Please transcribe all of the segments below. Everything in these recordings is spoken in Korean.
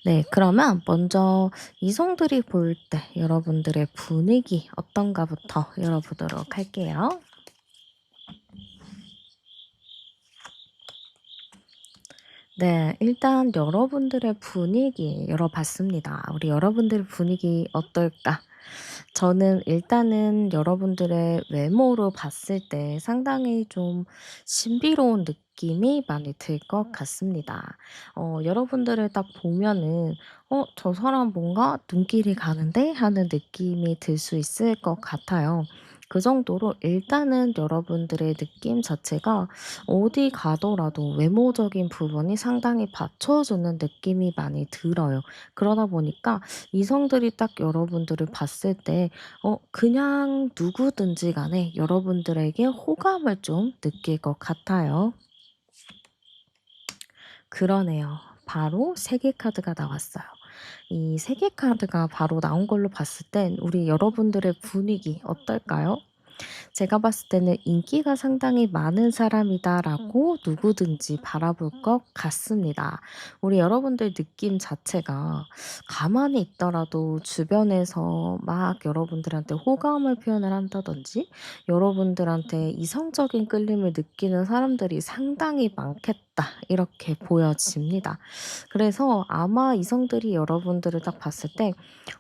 네, 그러면 먼저 이성들이 볼 때 여러분들의 분위기 어떤가부터 열어보도록 할게요. 네, 일단 여러분들의 분위기 열어봤습니다. 우리 여러분들의 분위기 어떨까? 저는 일단은 여러분들의 외모로 봤을 때 상당히 좀 신비로운 느낌이 많이 들 것 같습니다. 여러분들을 딱 보면은 '저 사람 뭔가 눈길이 가는데?' 하는 느낌이 들 수 있을 것 같아요. 그 정도로 일단은 여러분들의 느낌 자체가 어디 가더라도 외모적인 부분이 상당히 받쳐주는 느낌이 많이 들어요. 그러다 보니까 이성들이 딱 여러분들을 봤을 때 그냥 누구든지 간에 여러분들에게 호감을 좀 느낄 것 같아요. 그러네요. 바로 세계 카드가 나왔어요. 이 세계 카드가 바로 나온 걸로 봤을 땐 우리 여러분들의 분위기 어떨까요? 제가 봤을 때는 '인기가 상당히 많은 사람이다.'라고 누구든지 바라볼 것 같습니다. 우리 여러분들 느낌 자체가 가만히 있더라도 주변에서 막 여러분들한테 호감을 표현을 한다든지 여러분들한테 이성적인 끌림을 느끼는 사람들이 상당히 많겠다 이렇게 보여집니다. 그래서 아마 이성들이 여러분들을 딱 봤을 때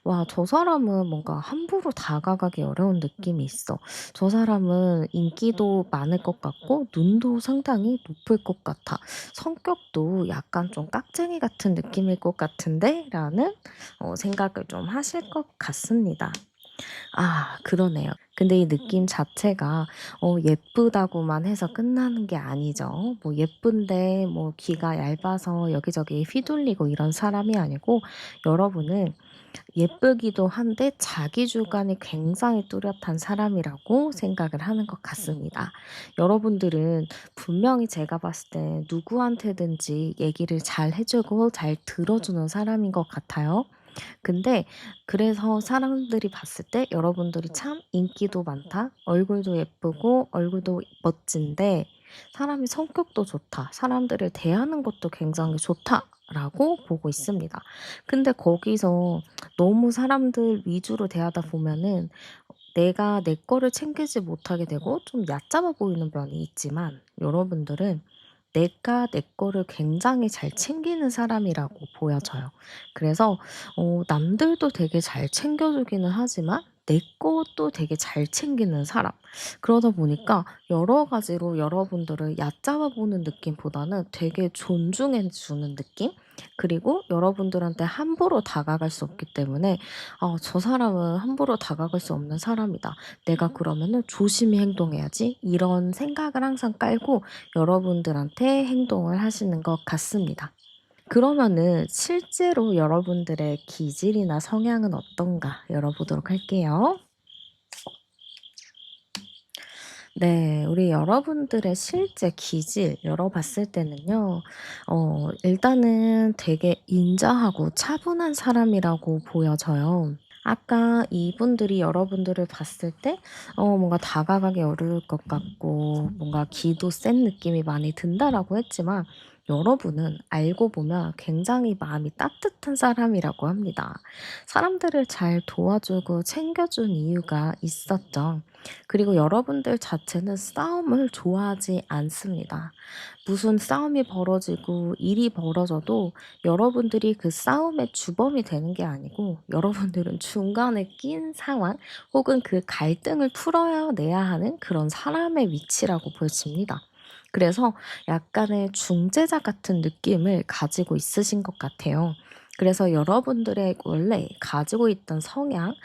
'와 저 사람은 뭔가 함부로 다가가기 어려운 느낌이 있어. 저 사람은 인기도 많을 것 같고 눈도 상당히 높을 것 같아. 성격도 약간 좀 깍쟁이 같은 느낌일 것 같은데?'라는 생각을 좀 하실 것 같습니다. 아 그러네요. 근데 이 느낌 자체가 예쁘다고만 해서 끝나는 게 아니죠. 뭐 예쁜데 뭐 귀가 얇아서 여기저기 휘둘리고 이런 사람이 아니고 여러분은 예쁘기도 한데 자기 주관이 굉장히 뚜렷한 사람이라고 생각을 하는 것 같습니다. 여러분들은 분명히 제가 봤을 때 누구한테든지 얘기를 잘 해 주고 잘 들어주는 사람인 것 같아요. 근데 그래서 사람들이 봤을 때 여러분들이 참 인기도 많다. 얼굴도 예쁘고 얼굴도 멋진데 사람이 성격도 좋다. 사람들을 대하는 것도 굉장히 좋다라고 보고 있습니다. 근데 거기서 너무 사람들 위주로 대하다 보면은 내가 내 거를 챙기지 못하게 되고 좀 얕잡아 보이는 면이 있지만 여러분들은 내가 내 거를 굉장히 잘 챙기는 사람이라고 보여져요. 그래서 남들도 되게 잘 챙겨 주기는 하지만 내 것도 되게 잘 챙기는 사람. 그러다 보니까 여러 가지로 여러분들을 얕잡아 보는 느낌보다는 되게 존중해 주는 느낌? 그리고 여러분들한테 함부로 다가갈 수 없기 때문에 '저 사람은 함부로 다가갈 수 없는 사람이다. 내가 그러면은 조심히 행동해야지.' 이런 생각을 항상 깔고 여러분들한테 행동을 하시는 것 같습니다. 그러면은 실제로 여러분들의 기질이나 성향은 어떤가 열어보도록 할게요. 네. 우리 여러분들의 실제 기질 열어봤을 때는요. 일단은 되게 인자하고 차분한 사람이라고 보여져요. 아까 이분들이 여러분들을 봤을 때 뭔가 다가가기 어려울 것 같고 뭔가 기도 센 느낌이 많이 든다라고 했지만 여러분은 알고 보면 굉장히 마음이 따뜻한 사람이라고 합니다. 사람들을 잘 도와주고 챙겨준 이유가 있었죠. 그리고 여러분들 자체는 싸움을 좋아하지 않습니다. 무슨 싸움이 벌어지고 일이 벌어져도 여러분들이 그 싸움의 주범이 되는 게 아니고 여러분들은 중간에 낀 상황 혹은 그 갈등을 풀어야 내야 하는 그런 사람의 위치라고 보여집니다. 그래서 약간의 중재자 같은 느낌을 가지고 있으신 것 같아요. 그래서 여러분들의 원래 가지고 있던 성향,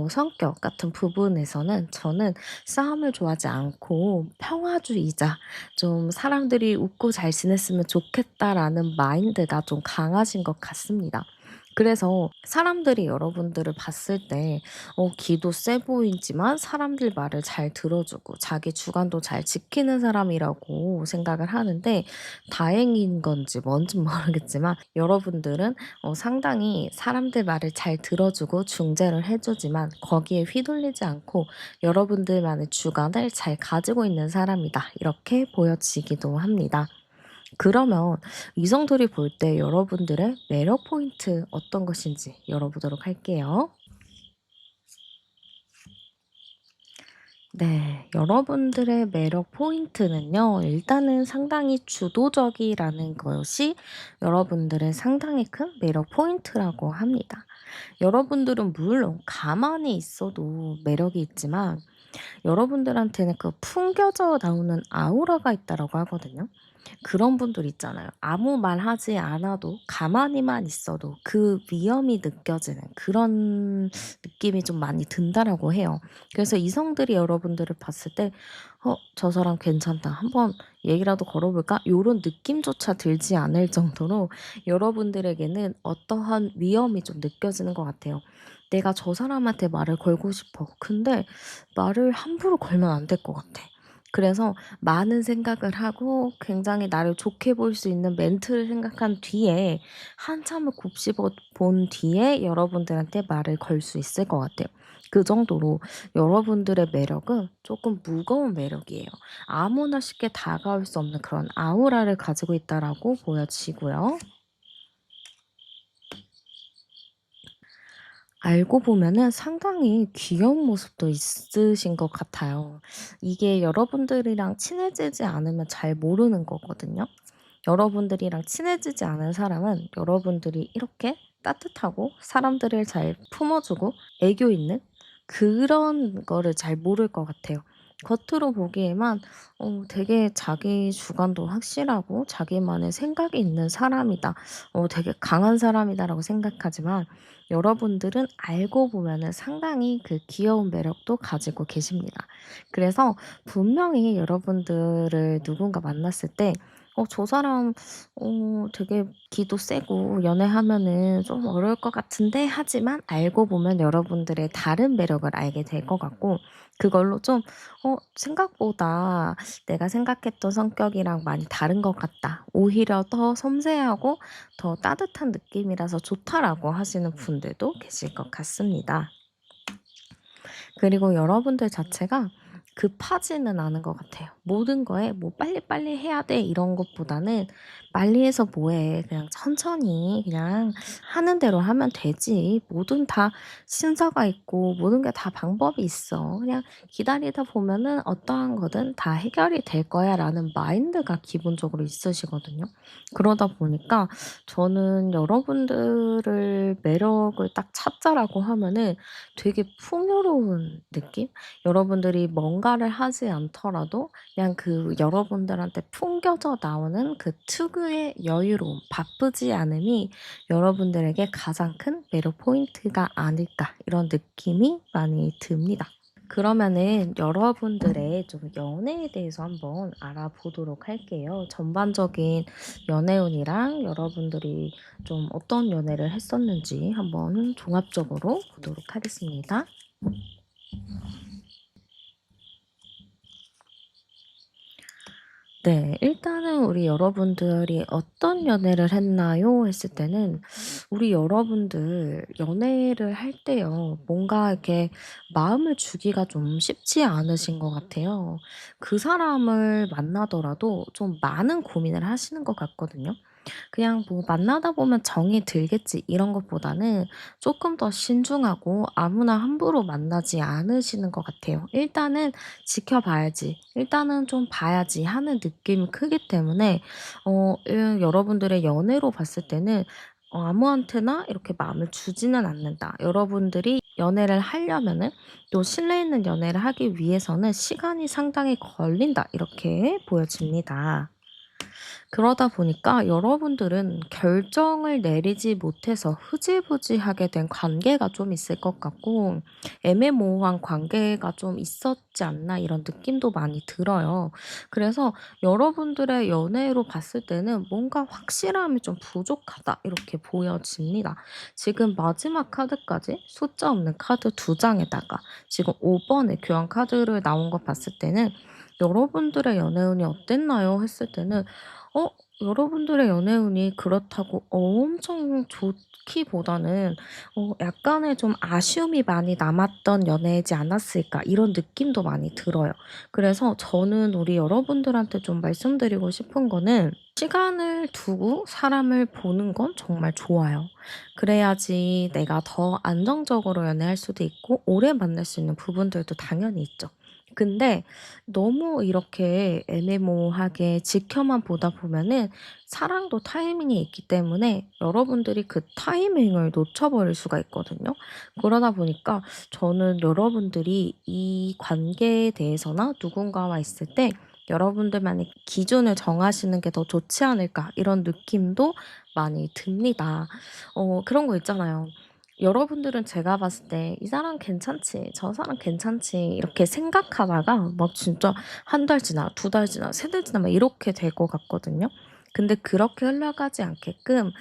성격 같은 부분에서는 저는 싸움을 좋아하지 않고 평화주의자, 좀 사람들이 웃고 잘 지냈으면 좋겠다라는 마인드가 좀 강하신 것 같습니다. 그래서 사람들이 여러분들을 봤을 때 기도 세 보이지만 사람들 말을 잘 들어주고 자기 주관도 잘 지키는 사람이라고 생각을 하는데, 다행인 건지 뭔진 모르겠지만 여러분들은 상당히 사람들 말을 잘 들어주고 중재를 해 주지만 거기에 휘둘리지 않고 여러분들만의 주관을 잘 가지고 있는 사람이다, 이렇게 보여지기도 합니다. 그러면 이성들이 볼 때 여러분들의 매력 포인트 어떤 것인지 열어보도록 할게요. 네. 여러분들의 매력 포인트는요, 일단은 상당히 주도적이라는 것이 여러분들의 상당히 큰 매력 포인트라고 합니다. 여러분들은 물론 가만히 있어도 매력이 있지만 여러분들한테는 그 풍겨져 나오는 아우라가 있다라고 하거든요. 그런 분들 있잖아요. 아무 말 하지 않아도 가만히만 있어도 그 위험이 느껴지는 그런 느낌이 좀 많이 든다라고 해요. 그래서 이성들이 여러분들을 봤을 때 '저 사람 괜찮다. 한번 얘기라도 걸어 볼까?' 요런 느낌조차 들지 않을 정도로 여러분들에게는 어떠한 위험이 좀 느껴지는 것 같아요. '내가 저 사람한테 말을 걸고 싶어. 근데 말을 함부로 걸면 안 될 것 같아.' 그래서 많은 생각을 하고 굉장히 나를 좋게 볼 수 있는 멘트를 생각한 뒤에 한참을 곱씹어 본 뒤에 여러분들한테 말을 걸 수 있을 것 같아요. 그 정도로 여러분들의 매력은 조금 무거운 매력이에요. 아무나 쉽게 다가올 수 없는 그런 아우라를 가지고 있다라고 보여지고요. 알고 보면은 상당히 귀여운 모습도 있으신 것 같아요. 이게 여러분들이랑 친해지지 않으면 잘 모르는 거거든요. 여러분들이랑 친해지지 않은 사람은 여러분들이 이렇게 따뜻하고 사람들을 잘 품어주고 애교 있는 그런 거를 잘 모를 것 같아요. 겉으로 보기에만 되게 자기 주관도 확실하고 자기만의 생각이 있는 사람이다. 되게 강한 사람이다라고 생각하지만 여러분들은 알고 보면은 상당히 그 귀여운 매력도 가지고 계십니다. 그래서 분명히 여러분들을 누군가 만났을 때 저 사람 되게 기도 세고 연애하면은 좀 어려울 것 같은데 하지만 알고 보면 여러분들의 다른 매력을 알게 될 것 같고, 그걸로 좀 '생각보다 내가 생각했던 성격이랑 많이 다른 것 같다. 오히려 더 섬세하고 더 따뜻한 느낌이라서 좋다.'라고 하시는 분들도 계실 것 같습니다. 그리고 여러분들 자체가 급하지는 않은 것 같아요. 모든 거에 뭐 '빨리빨리 해야 돼.' 이런 것보다는 '빨리 해서 뭐 해. 그냥 천천히 그냥 하는 대로 하면 되지. 뭐든 다 순서가 있고 모든 게 다 방법이 있어. 그냥 기다리다 보면은 어떠한 거든 다 해결이 될 거야.'라는 마인드가 기본적으로 있으시거든요. 그러다 보니까 저는 여러분들을 매력을 딱 찾자라고 하면은 되게 풍요로운 느낌? 여러분들이 뭔가를 하지 않더라도 그냥 그 여러분들한테 풍겨져 나오는 그 특유의 여유로움, 바쁘지 않음이 여러분들에게 가장 큰 매력 포인트가 아닐까, 이런 느낌이 많이 듭니다. 그러면은 여러분들의 좀 연애에 대해서 한번 알아보도록 할게요. 전반적인 연애운이랑 여러분들이 좀 어떤 연애를 했었는지 한번 종합적으로 보도록 하겠습니다. 네. 일단은 우리 여러분들이 "어떤 연애를 했나요?" 했을 때는 우리 여러분들 연애를 할 때요. 뭔가 이렇게 마음을 주기가 좀 쉽지 않으신 것 같아요. 그 사람을 만나더라도 좀 많은 고민을 하시는 것 같거든요. 그냥 뭐 '만나다 보면 정이 들겠지.' 이런 것보다는 쪼끔 더 신중하고 아무나 함부로 만나지 않으시는 것 같아요. 일단은 '지켜봐야지. 일단은 좀 봐야지.' 하는 느낌이 크기 때문에 여러분들의 연애로 봤을 때는 아무한테나 이렇게 마음을 주지는 않는다. 여러분들이 연애를 하려면은 또 신뢰 있는 연애를 하기 위해서는 '시간이 상당히 걸린다.' 이렇게 보여집니다. 그러다 보니까 여러분들은 결정을 내리지 못해서 흐지부지하게 된 관계가 좀 있을 것 같고, 애매모호한 관계가 좀 있었지 않나 이런 느낌도 많이 들어요. 그래서 여러분들의 연애로 봤을 때는 뭔가 확실함이 좀 부족하다 이렇게 보여집니다. 지금 마지막 카드까지 숫자 없는 카드 두 장에다가 지금 5번의 교환 카드를 나온 거 봤을 때는 여러분들의 연애운이 어땠나요? 했을 때는 어 여러분들의 연애운이 그렇다고 엄청 좋기보다는 약간의 좀 아쉬움이 많이 남았던 연애이지 않았을까 이런 느낌도 많이 들어요. 그래서 저는 우리 여러분들한테 좀 말씀드리고 싶은 거는 시간을 두고 사람을 보는 건 정말 좋아요. 그래야지 내가 더 안정적으로 연애할 수도 있고 오래 만날 수 있는 부분들도 당연히 있죠. 근데 너무 이렇게 애매모호하게 지켜만 보다 보면은 사랑도 타이밍이 있기 때문에 여러분들이 그 타이밍을 놓쳐버릴 수가 있거든요. 그러다 보니까 저는 여러분들이 이 관계에 대해서나 누군가와 있을 때 여러분들만의 기준을 정하시는 게 더 좋지 않을까 이런 느낌도 많이 듭니다. 그런 거 있잖아요. 여러분들은 제가 봤을 때 '이 사람 괜찮지. 저 사람 괜찮지.' 이렇게 생각하다가 막 진짜 한 달 지나 두 달 지나 세 달 지나 막 이렇게 될 것 같거든요. 근데 그렇게 흘러가지 않게끔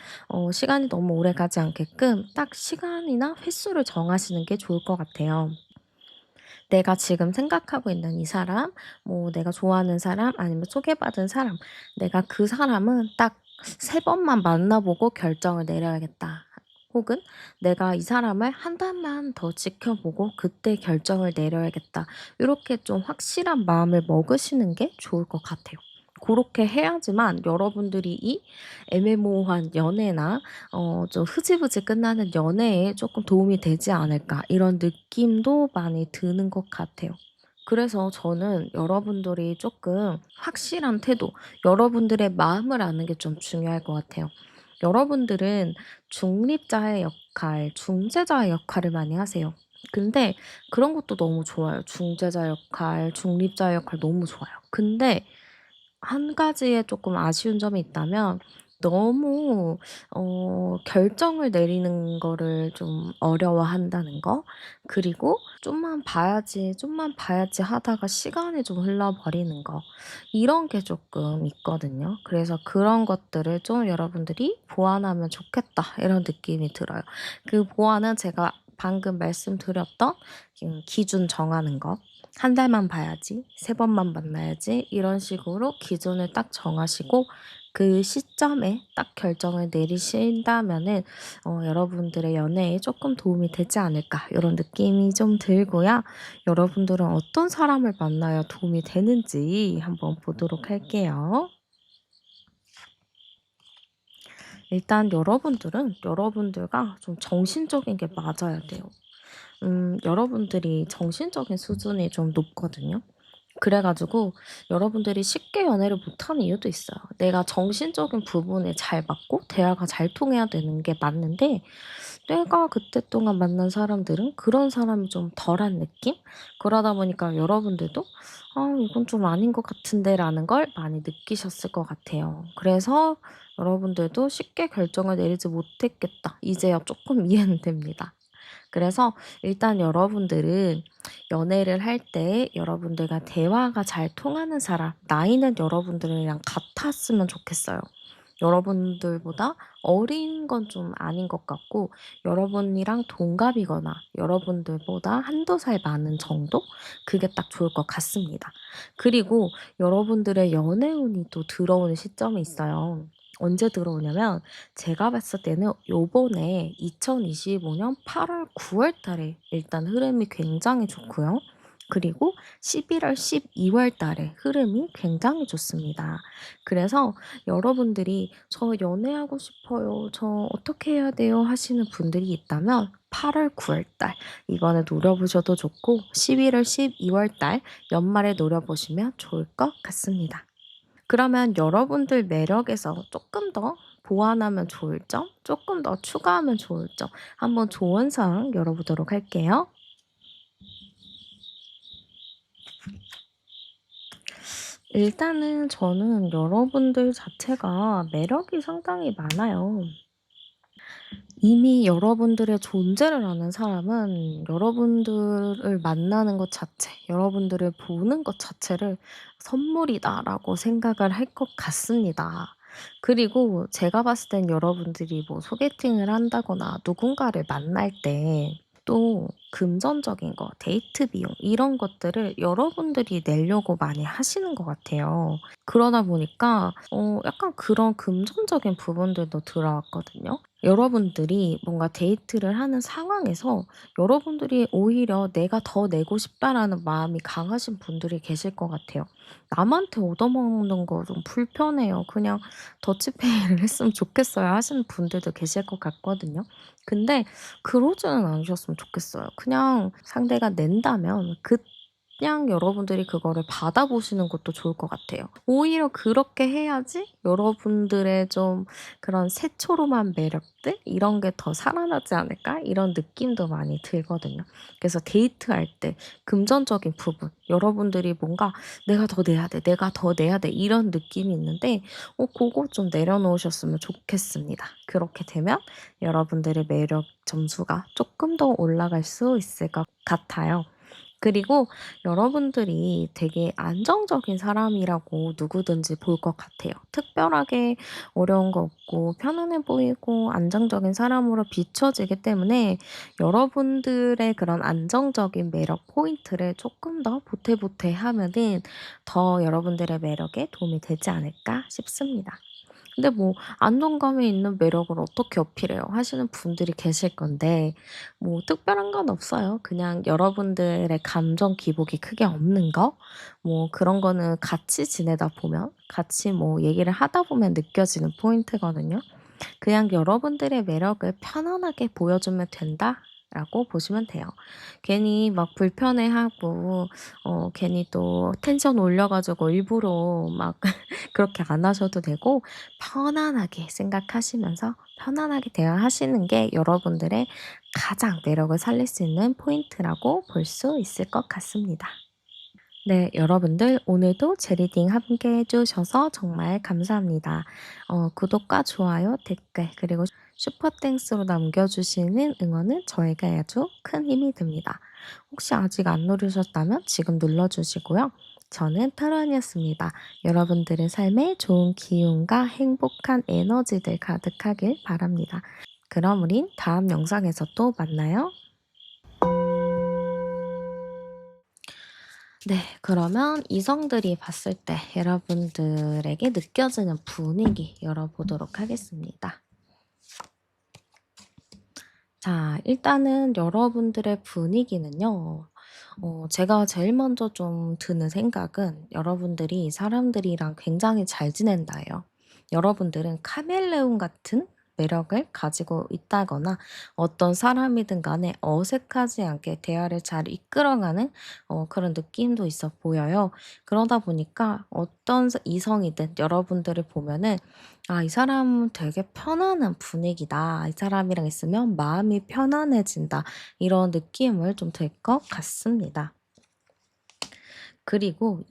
시간이 너무 오래 가지 않게끔 딱 시간이나 횟수를 정하시는 게 좋을 것 같아요. 내가 지금 생각하고 있는 이 사람, 뭐 내가 좋아하는 사람 아니면 소개받은 사람, 내가 그 사람은 딱 세 번만 만나 보고 결정을 내려야겠다. 혹은 '내가 이 사람을 한 달만 더 지켜보고 그때 결정을 내려야겠다.' 이렇게 좀 확실한 마음을 먹으시는 게 좋을 것 같아요. 그렇게 해야지만 여러분들이 이 애매모호한 연애나 좀 흐지부지 끝나는 연애에 조금 도움이 되지 않을까 이런 느낌도 많이 드는 것 같아요. 그래서 저는 여러분들이 조금 확실한 태도, 여러분들의 마음을 아는 게 좀 중요할 것 같아요. 여러분들은 중립자의 역할, 중재자의 역할을 많이 하세요. 근데 그런 것도 너무 좋아요. 중재자 역할, 중립자의 역할 너무 좋아요. 근데 한 가지에 조금 아쉬운 점이 있다면 너무 결정을 내리는 거를 좀 어려워한다는 거. 그리고 '좀만 봐야지, 좀만 봐야지.' 하다가 시간이 좀 흘러버리는 거. 이런 게 조금 있거든요. 그래서 그런 것들을 좀 여러분들이 보완하면 좋겠다 이런 느낌이 들어요. 그 보완은 제가 방금 말씀드렸던 기준 정하는 거. 한 달만 봐야지, 세 번만 만나야지 이런 식으로 기준을 딱 정하시고 그 시점에 딱 결정을 내리신다면은 여러분들의 연애에 조금 도움이 되지 않을까 이런 느낌이 좀 들고요. 여러분들은 어떤 사람을 만나야 도움이 되는지 한번 보도록 할게요. 일단 여러분들은 여러분들과 좀 정신적인 게 맞아야 돼요. 여러분들이 정신적인 수준이 좀 높거든요. 그래 가지고 여러분들이 쉽게 연애를 못하는 이유도 있어요. 내가 정신적인 부분에 잘 맞고 대화가 잘 통해야 되는 게 맞는데 내가 그때 동안 만난 사람들은 그런 사람이 좀 덜한 느낌? 그러다 보니까 여러분들도 '아 이건 좀 아닌 것 같은데.'라는 걸 많이 느끼셨을 것 같아요. 그래서 여러분들도 '쉽게 결정을 내리지 못했겠다.' 이제야 쪼끔 이해는 됩니다. 그래서 일단 여러분들은 연애를 할 때 여러분들과 대화가 잘 통하는 사람, 나이는 여러분들이랑 같았으면 좋겠어요. 여러분들보다 어린 건 좀 아닌 것 같고 여러분이랑 동갑이거나 여러분들보다 한두 살 많은 정도? 그게 딱 좋을 것 같습니다. 그리고 여러분들의 연애운이 또 들어오는 시점이 있어요. 언제 들어오냐면 제가 봤을 때는 요번에 2025년 8 월, 9월 달에 일단 흐름이 굉장히 좋고요. 그리고 11 월, 12월 달에 흐름이 굉장히 좋습니다. 그래서 여러분들이 "저 연애하고 싶어요. 저 어떻게 해야 돼요?" 하시는 분들이 있다면 8 월, 9월 달 이번에 노려보셔도 좋고 11 월, 12월 달 연말에 노려보시면 좋을 것 같습니다. 그러면 여러분들 매력에서 조금 더 보완하면 좋을 점, 조금 더 추가하면 좋을 점 한번 조언 사항 열어보도록 할게요. 일단은 저는 여러분들 자체가 매력이 상당히 많아요. 이미 여러분들의 존재를 아는 사람은 여러분들을 만나는 것 자체, 여러분들을 보는 것 자체를 '선물이다.'라고 생각을 할 것 같습니다. 그리고 제가 봤을 땐 여러분들이 뭐 소개팅을 한다거나 누군가를 만날 때 또 금전적인 거, 데이트 비용 이런 것들을 여러분들이 내려고 많이 하시는 것 같아요. 그러다 보니까 약간 그런 금전적인 부분들도 들어왔거든요. 여러분들이 뭔가 데이트를 하는 상황에서 여러분들이 오히려 '내가 더 내고 싶다.'라는 마음이 강하신 분들이 계실 것 같아요. '남한테 얻어먹는 거 좀 불편해요. 그냥 더치페이를 했으면 좋겠어요.' 하시는 분들도 계실 것 같거든요. 근데 그러지는 않으셨으면 좋겠어요. 그냥 상대가 낸다면 그냥 여러분들이 그거를 받아보시는 것도 좋을 것 같아요. 오히려 그렇게 해야지 여러분들의 좀 그런 새초롬한 매력들 이런 게 더 살아나지 않을까 이런 느낌도 많이 들거든요. 그래서 데이트할 때 금전적인 부분 여러분들이 뭔가 '내가 더 내야 돼. 내가 더 내야 돼.' 이런 느낌이 있는데 고거 좀 내려놓으셨으면 좋겠습니다. 그렇게 되면 여러분들의 매력 점수가 쪼끔 더 올라갈 수 있을 것 같아요. 그리고 여러분들이 되게 안정적인 사람이라고 누구든지 볼 것 같아요. 특별하게 어려운 거 없고 편안해 보이고 안정적인 사람으로 비춰지기 때문에 여러분들의 그런 안정적인 매력 포인트를 조금 더 보태보태하면은 더 여러분들의 매력에 도움이 되지 않을까 싶습니다. 근데 뭐 "안정감이 있는 매력을 어떻게 어필해요?" 하시는 분들이 계실 건데 뭐 특별한 건 없어요. 그냥 여러분들의 감정 기복이 크게 없는 거 뭐 그런 거는 같이 지내다 보면 같이 뭐 얘기를 하다 보면 느껴지는 포인트거든요. 그냥 여러분들의 매력을 편안하게 보여주면 된다라고 보시면 돼요. 괜히 막 불편해하고 괜히 또 텐션 올려 가지고 일부러 막 그렇게 안 하셔도 되고 편안하게 생각하시면서 편안하게 대화하시는 게 여러분들의 가장 매력을 살릴 수 있는 포인트라고 볼 수 있을 것 같습니다. 네, 여러분들 오늘도 제 리딩 함께 해주셔서 정말 감사합니다. 구독과 좋아요, 댓글, 그리고 슈퍼 땡스로 남겨주시는 응원은 저에게 아주 큰 힘이 됩니다. 혹시 아직 안 누르셨다면 지금 눌러주시고요. 저는 타로안이었습니다. 여러분들의 삶에 좋은 기운과 행복한 에너지들 가득하길 바랍니다. 그럼 우린 다음 영상에서 또 만나요. 네. 그러면 이성들이 봤을 때 여러분들에게 느껴지는 분위기 열어보도록 하겠습니다. 자, 일단은 여러분들의 분위기는요. 제가 제일 먼저 좀 드는 생각은 여러분들이 사람들이랑 굉장히 잘 지낸다예요. 여러분들은 카멜레온 같은 매력을 가지고 있다거나 어떤 사람이든 간에 어색하지 않게 대화를 잘 이끌어가는 그런 느낌도 있어 보여요. 그러다 보니까 어떤 이성이든 여러분들을 보면은 '아 이 사람은 되게 편안한 분위기다. 이 사람이랑 있으면 마음이 편안해진다.' 이런 느낌을 좀 들 것 같습니다. 그리고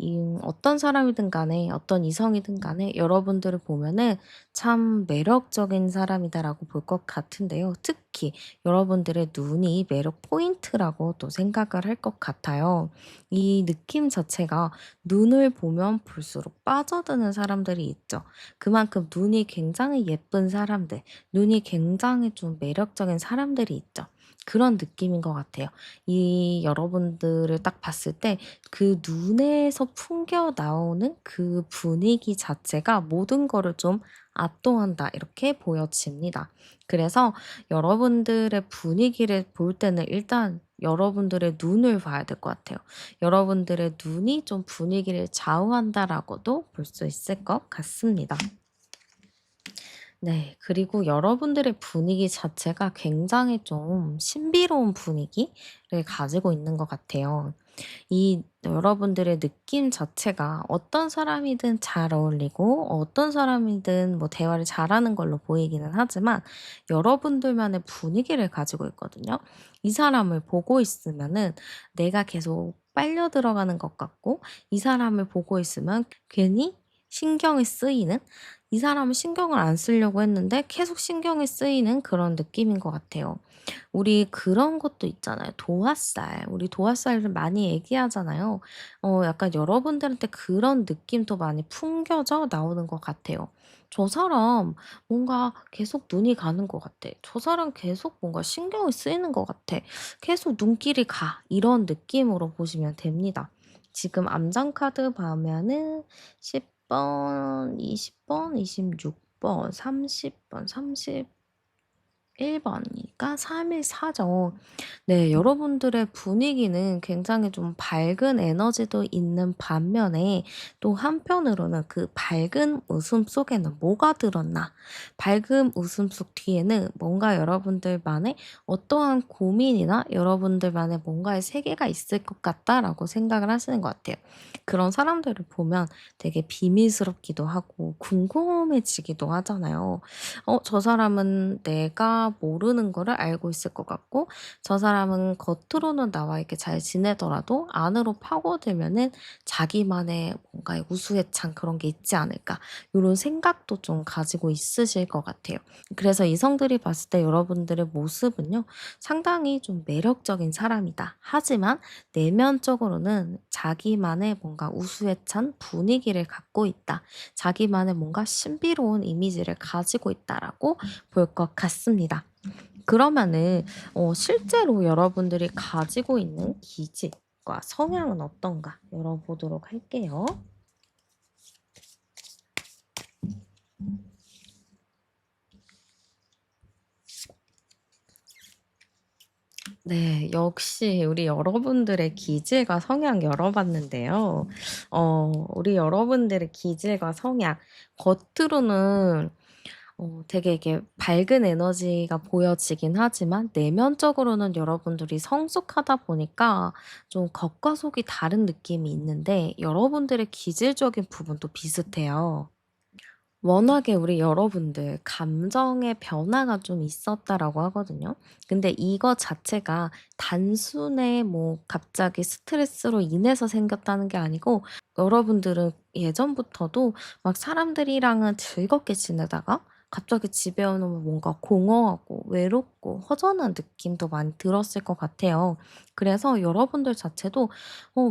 어떤 사람이든 간에 어떤 이성이든 간에 여러분들을 보면은 '참 매력적인 사람이다.'라고 볼 것 같은데요. 특히 여러분들의 눈이 매력 포인트라고 또 생각을 할 것 같아요. 이 느낌 자체가 눈을 보면 볼수록 빠져드는 사람들이 있죠. 그만큼 눈이 굉장히 예쁜 사람들, 눈이 굉장히 좀 매력적인 사람들이 있죠. 그런 느낌인 것 같아요. 이 여러분들을 딱 봤을 때 그 눈에서 풍겨 나오는 그 분위기 자체가 모든 거를 좀 압도한다 이렇게 보여집니다. 그래서 여러분들의 분위기를 볼 때는 일단 여러분들의 눈을 봐야 될 것 같아요. 여러분들의 눈이 좀 분위기를 좌우한다라고도 볼 수 있을 것 같습니다. 네. 그리고 여러분들의 분위기 자체가 굉장히 좀 신비로운 분위기를 가지고 있는 것 같아요. 이 여러분들의 느낌 자체가 어떤 사람이든 잘 어울리고 어떤 사람이든 뭐 대화를 잘하는 걸로 보이기는 하지만 여러분들만의 분위기를 가지고 있거든요. 이 사람을 보고 있으면은 내가 계속 빨려 들어가는 것 같고 이 사람을 보고 있으면 괜히 신경이 쓰이는 이 사람은 신경을 안 쓰려고 했는데 계속 신경이 쓰이는 그런 느낌인 것 같아요. 우리 그런 것도 있잖아요. 도화살. 우리 도화살을 많이 얘기하잖아요. 약간 여러분들한테 그런 느낌도 많이 풍겨져 나오는 것 같아요. '저 사람 뭔가 계속 눈이 가는 것 같아. 저 사람 계속 뭔가 신경이 쓰이는 것 같아. 계속 눈길이 가.' 이런 느낌으로 보시면 됩니다. 지금 암장 카드 보면은 10 번, 20 번, 26 번, 30 번, 31 번이니까 3 일 4죠. 네. 여러분들의 분위기는 굉장히 좀 밝은 에너지도 있는 반면에 또 한편으로는 그 밝은 웃음 속에는 뭐가 들었나? 밝은 웃음 속 뒤에는 뭔가 여러분들만의 어떠한 고민이나 여러분들만의 뭔가의 세계가 있을 것 같다라고 생각을 하시는 것 같아요. 그런 사람들을 보면 되게 비밀스럽기도 하고 궁금해지기도 하잖아요. 저 사람은 내가 모르는 거를 알고 있을 것 같고 저 사람은 겉으로는 나와 이렇게 잘 지내더라도 안으로 파고들면은 자기만의 뭔가 우수에 찬 그런 게 있지 않을까. 요런 생각도 좀 가지고 있으실 것 같아요. 그래서 이성들이 봤을 때 여러분들의 모습은요. 상당히 좀 매력적인 사람이다. 하지만 내면적으로는 자기만의 뭔가 우수에 찬 분위기를 갖고 있다. 자기만의 뭔가 신비로운 이미지를 가지고 있다라고 볼 것 같습니다. 그러면은 실제로 여러분들이 가지고 있는 기질과 성향은 어떤가 열어보도록 할게요. 네. 역시 우리 여러분들의 기질과 성향 열어봤는데요. 우리 여러분들의 기질과 성향 겉으로는 되게 이게 밝은 에너지가 보여지긴 하지만 내면적으로는 여러분들이 성숙하다 보니까 좀 겉과 속이 다른 느낌이 있는데 여러분들의 기질적인 부분도 비슷해요. 워낙에 우리 여러분들 감정의 변화가 좀 있었다라고 하거든요. 근데 이거 자체가 단순의 뭐 갑자기 스트레스로 인해서 생겼다는 게 아니고 여러분들은 예전부터도 막 사람들이랑은 즐겁게 지내다가 갑자기 집에 오면 뭔가 공허하고 외롭고 허전한 느낌도 많이 들었을 것 같아요. 그래서 여러분들 자체도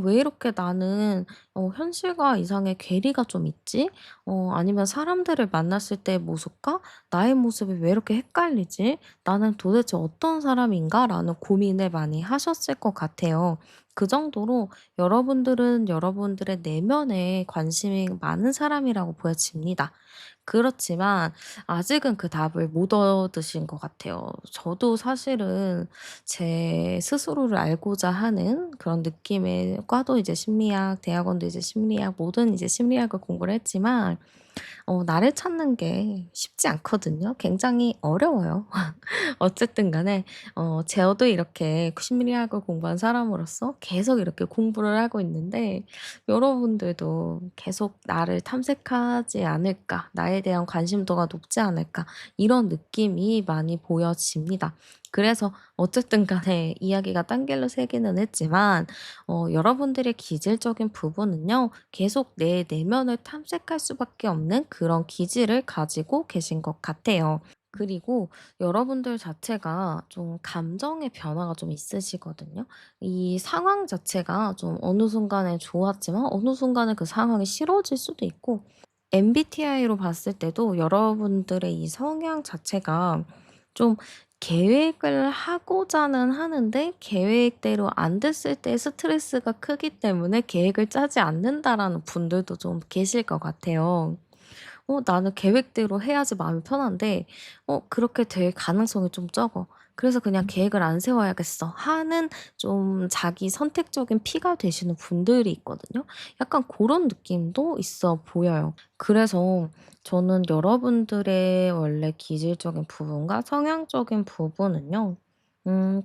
'왜 이렇게 나는 현실과 이상의 괴리가 좀 있지?' 아니면 '사람들을 만났을 때의 모습과 나의 모습이 왜 이렇게 헷갈리지? 나는 도대체 어떤 사람인가?'라는 고민을 많이 하셨을 것 같아요. 그 정도로 여러분들은 여러분들의 내면에 관심이 많은 사람이라고 보여집니다. 그렇지만 아직은 그 답을 못 얻으신 것 같아요. 저도 사실은 제 스스로를 알고자 하는 그런 느낌의 과도 이제 심리학, 대학원도 이제 심리학, 모든 이제 심리학을 공부를 했지만 나를 찾는 게 쉽지 않거든요. 굉장히 어려워요. 어쨌든 간에 저도 이렇게 심리학을 공부한 사람으로서 계속 이렇게 공부를 하고 있는데 여러분들도 계속 '나를 탐색하지 않을까? 나에 대한 관심도가 높지 않을까?' 이런 느낌이 많이 보여집니다. 그래서 어쨌든 간에 이야기가 딴 길로 새기는 했지만 여러분들의 기질적인 부분은요. 계속 내 내면을 탐색할 수밖에 없는 그런 기질을 가지고 계신 것 같아요. 그리고 여러분들 자체가 좀 감정의 변화가 좀 있으시거든요. 이 상황 자체가 좀 어느 순간에 좋았지만 어느 순간에 그 상황이 싫어질 수도 있고 MBTI로 봤을 때도 여러분들의 이 성향 자체가 좀 계획을 하고자는 하는데 계획대로 안 됐을 때 스트레스가 크기 때문에 '계획을 짜지 않는다.'라는 분들도 좀 계실 것 같아요. 나는 계획대로 해야지 마음이 편한데 그렇게 될 가능성이 좀 적어. 그래서 '그냥 계획을 안 세워야겠어.' 하는 좀 자기 선택적인 P가 되시는 분들이 있거든요. 약간 그런 느낌도 있어 보여요. 그래서 저는 여러분들의 원래 기질적인 부분과 성향적인 부분은요.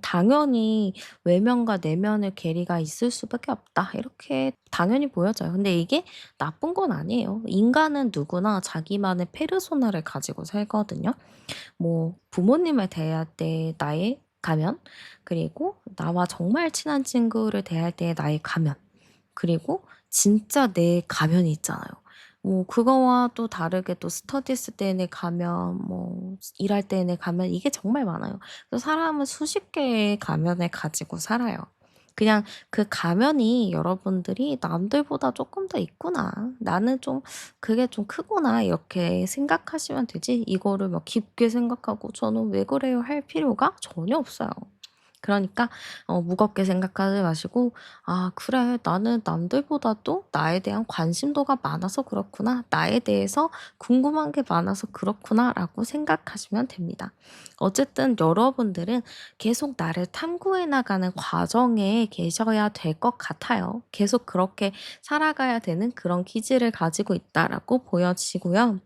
당연히 '외면과 내면의 괴리가 있을 수밖에 없다.' 이렇게 당연히 보여져요. 근데 이게 나쁜 건 아니에요. 인간은 누구나 자기만의 페르소나를 가지고 살거든요. 뭐 부모님을 대할 때 나의 가면, 그리고 나와 정말 친한 친구를 대할 때의 나의 가면, 그리고 진짜 내 가면이 있잖아요. 뭐 그거와 또 다르게 또 스터디스 때의 내 가면, 뭐 일할 때의 내 가면, 이게 정말 많아요. 그래서 사람은 수십 개의 가면을 가지고 살아요. 그냥 그 가면이 여러분들이 '남들보다 쪼끔 더 있구나. 나는 좀 그게 좀 크구나.' 이렇게 생각하시면 되지, 이거를 막 깊게 생각하고 '저는 왜 그래요?' 할 필요가 전혀 없어요. 그러니까 무겁게 생각하지 마시고 '아 그래. 나는 남들보다도 나에 대한 관심도가 많아서 그렇구나. 나에 대해서 궁금한 게 많아서 그렇구나.'라고 생각하시면 됩니다. 어쨌든 여러분들은 계속 나를 탐구해 나가는 과정에 계셔야 될 것 같아요. 계속 그렇게 살아가야 되는 그런 기질을 가지고 있다라고 보여지고요.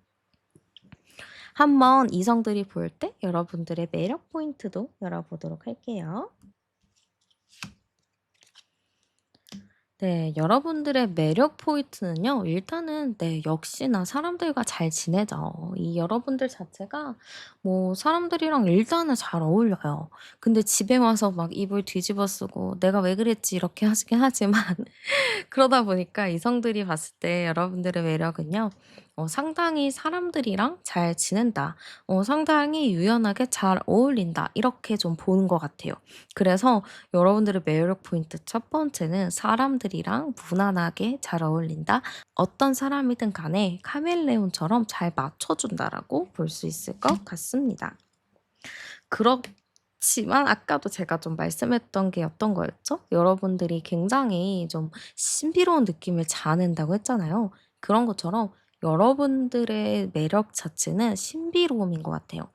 한번 이성들이 볼 때 여러분들의 매력 포인트도 열어보도록 할게요. 네. 여러분들의 매력 포인트는요. 일단은 네 역시나 사람들과 잘 지내죠. 이 여러분들 자체가 뭐 사람들이랑 일단은 잘 어울려요. 근데 집에 와서 막 이불 뒤집어 쓰고 '내가 왜 그랬지.' 이렇게 하시긴 하지만 그러다 보니까 이성들이 봤을 때 여러분들의 매력은요. 상당히 '사람들이랑 잘 지낸다. 상당히 유연하게 잘 어울린다.' 이렇게 좀 보는 것 같아요. 그래서 여러분들의 매력 포인트 첫 번째는 '사람들이랑 무난하게 잘 어울린다. 어떤 사람이든 간에 카멜레온처럼 잘 맞춰 준다.'라고 볼 수 있을 것 같습니다. 그렇지만 아까도 제가 좀 말씀했던 게 어떤 거였죠? 여러분들이 굉장히 좀 신비로운 느낌을 자아낸다고 했잖아요. 그런 것처럼 여러분들의 매력 자체는 신비로움인 것 같아요.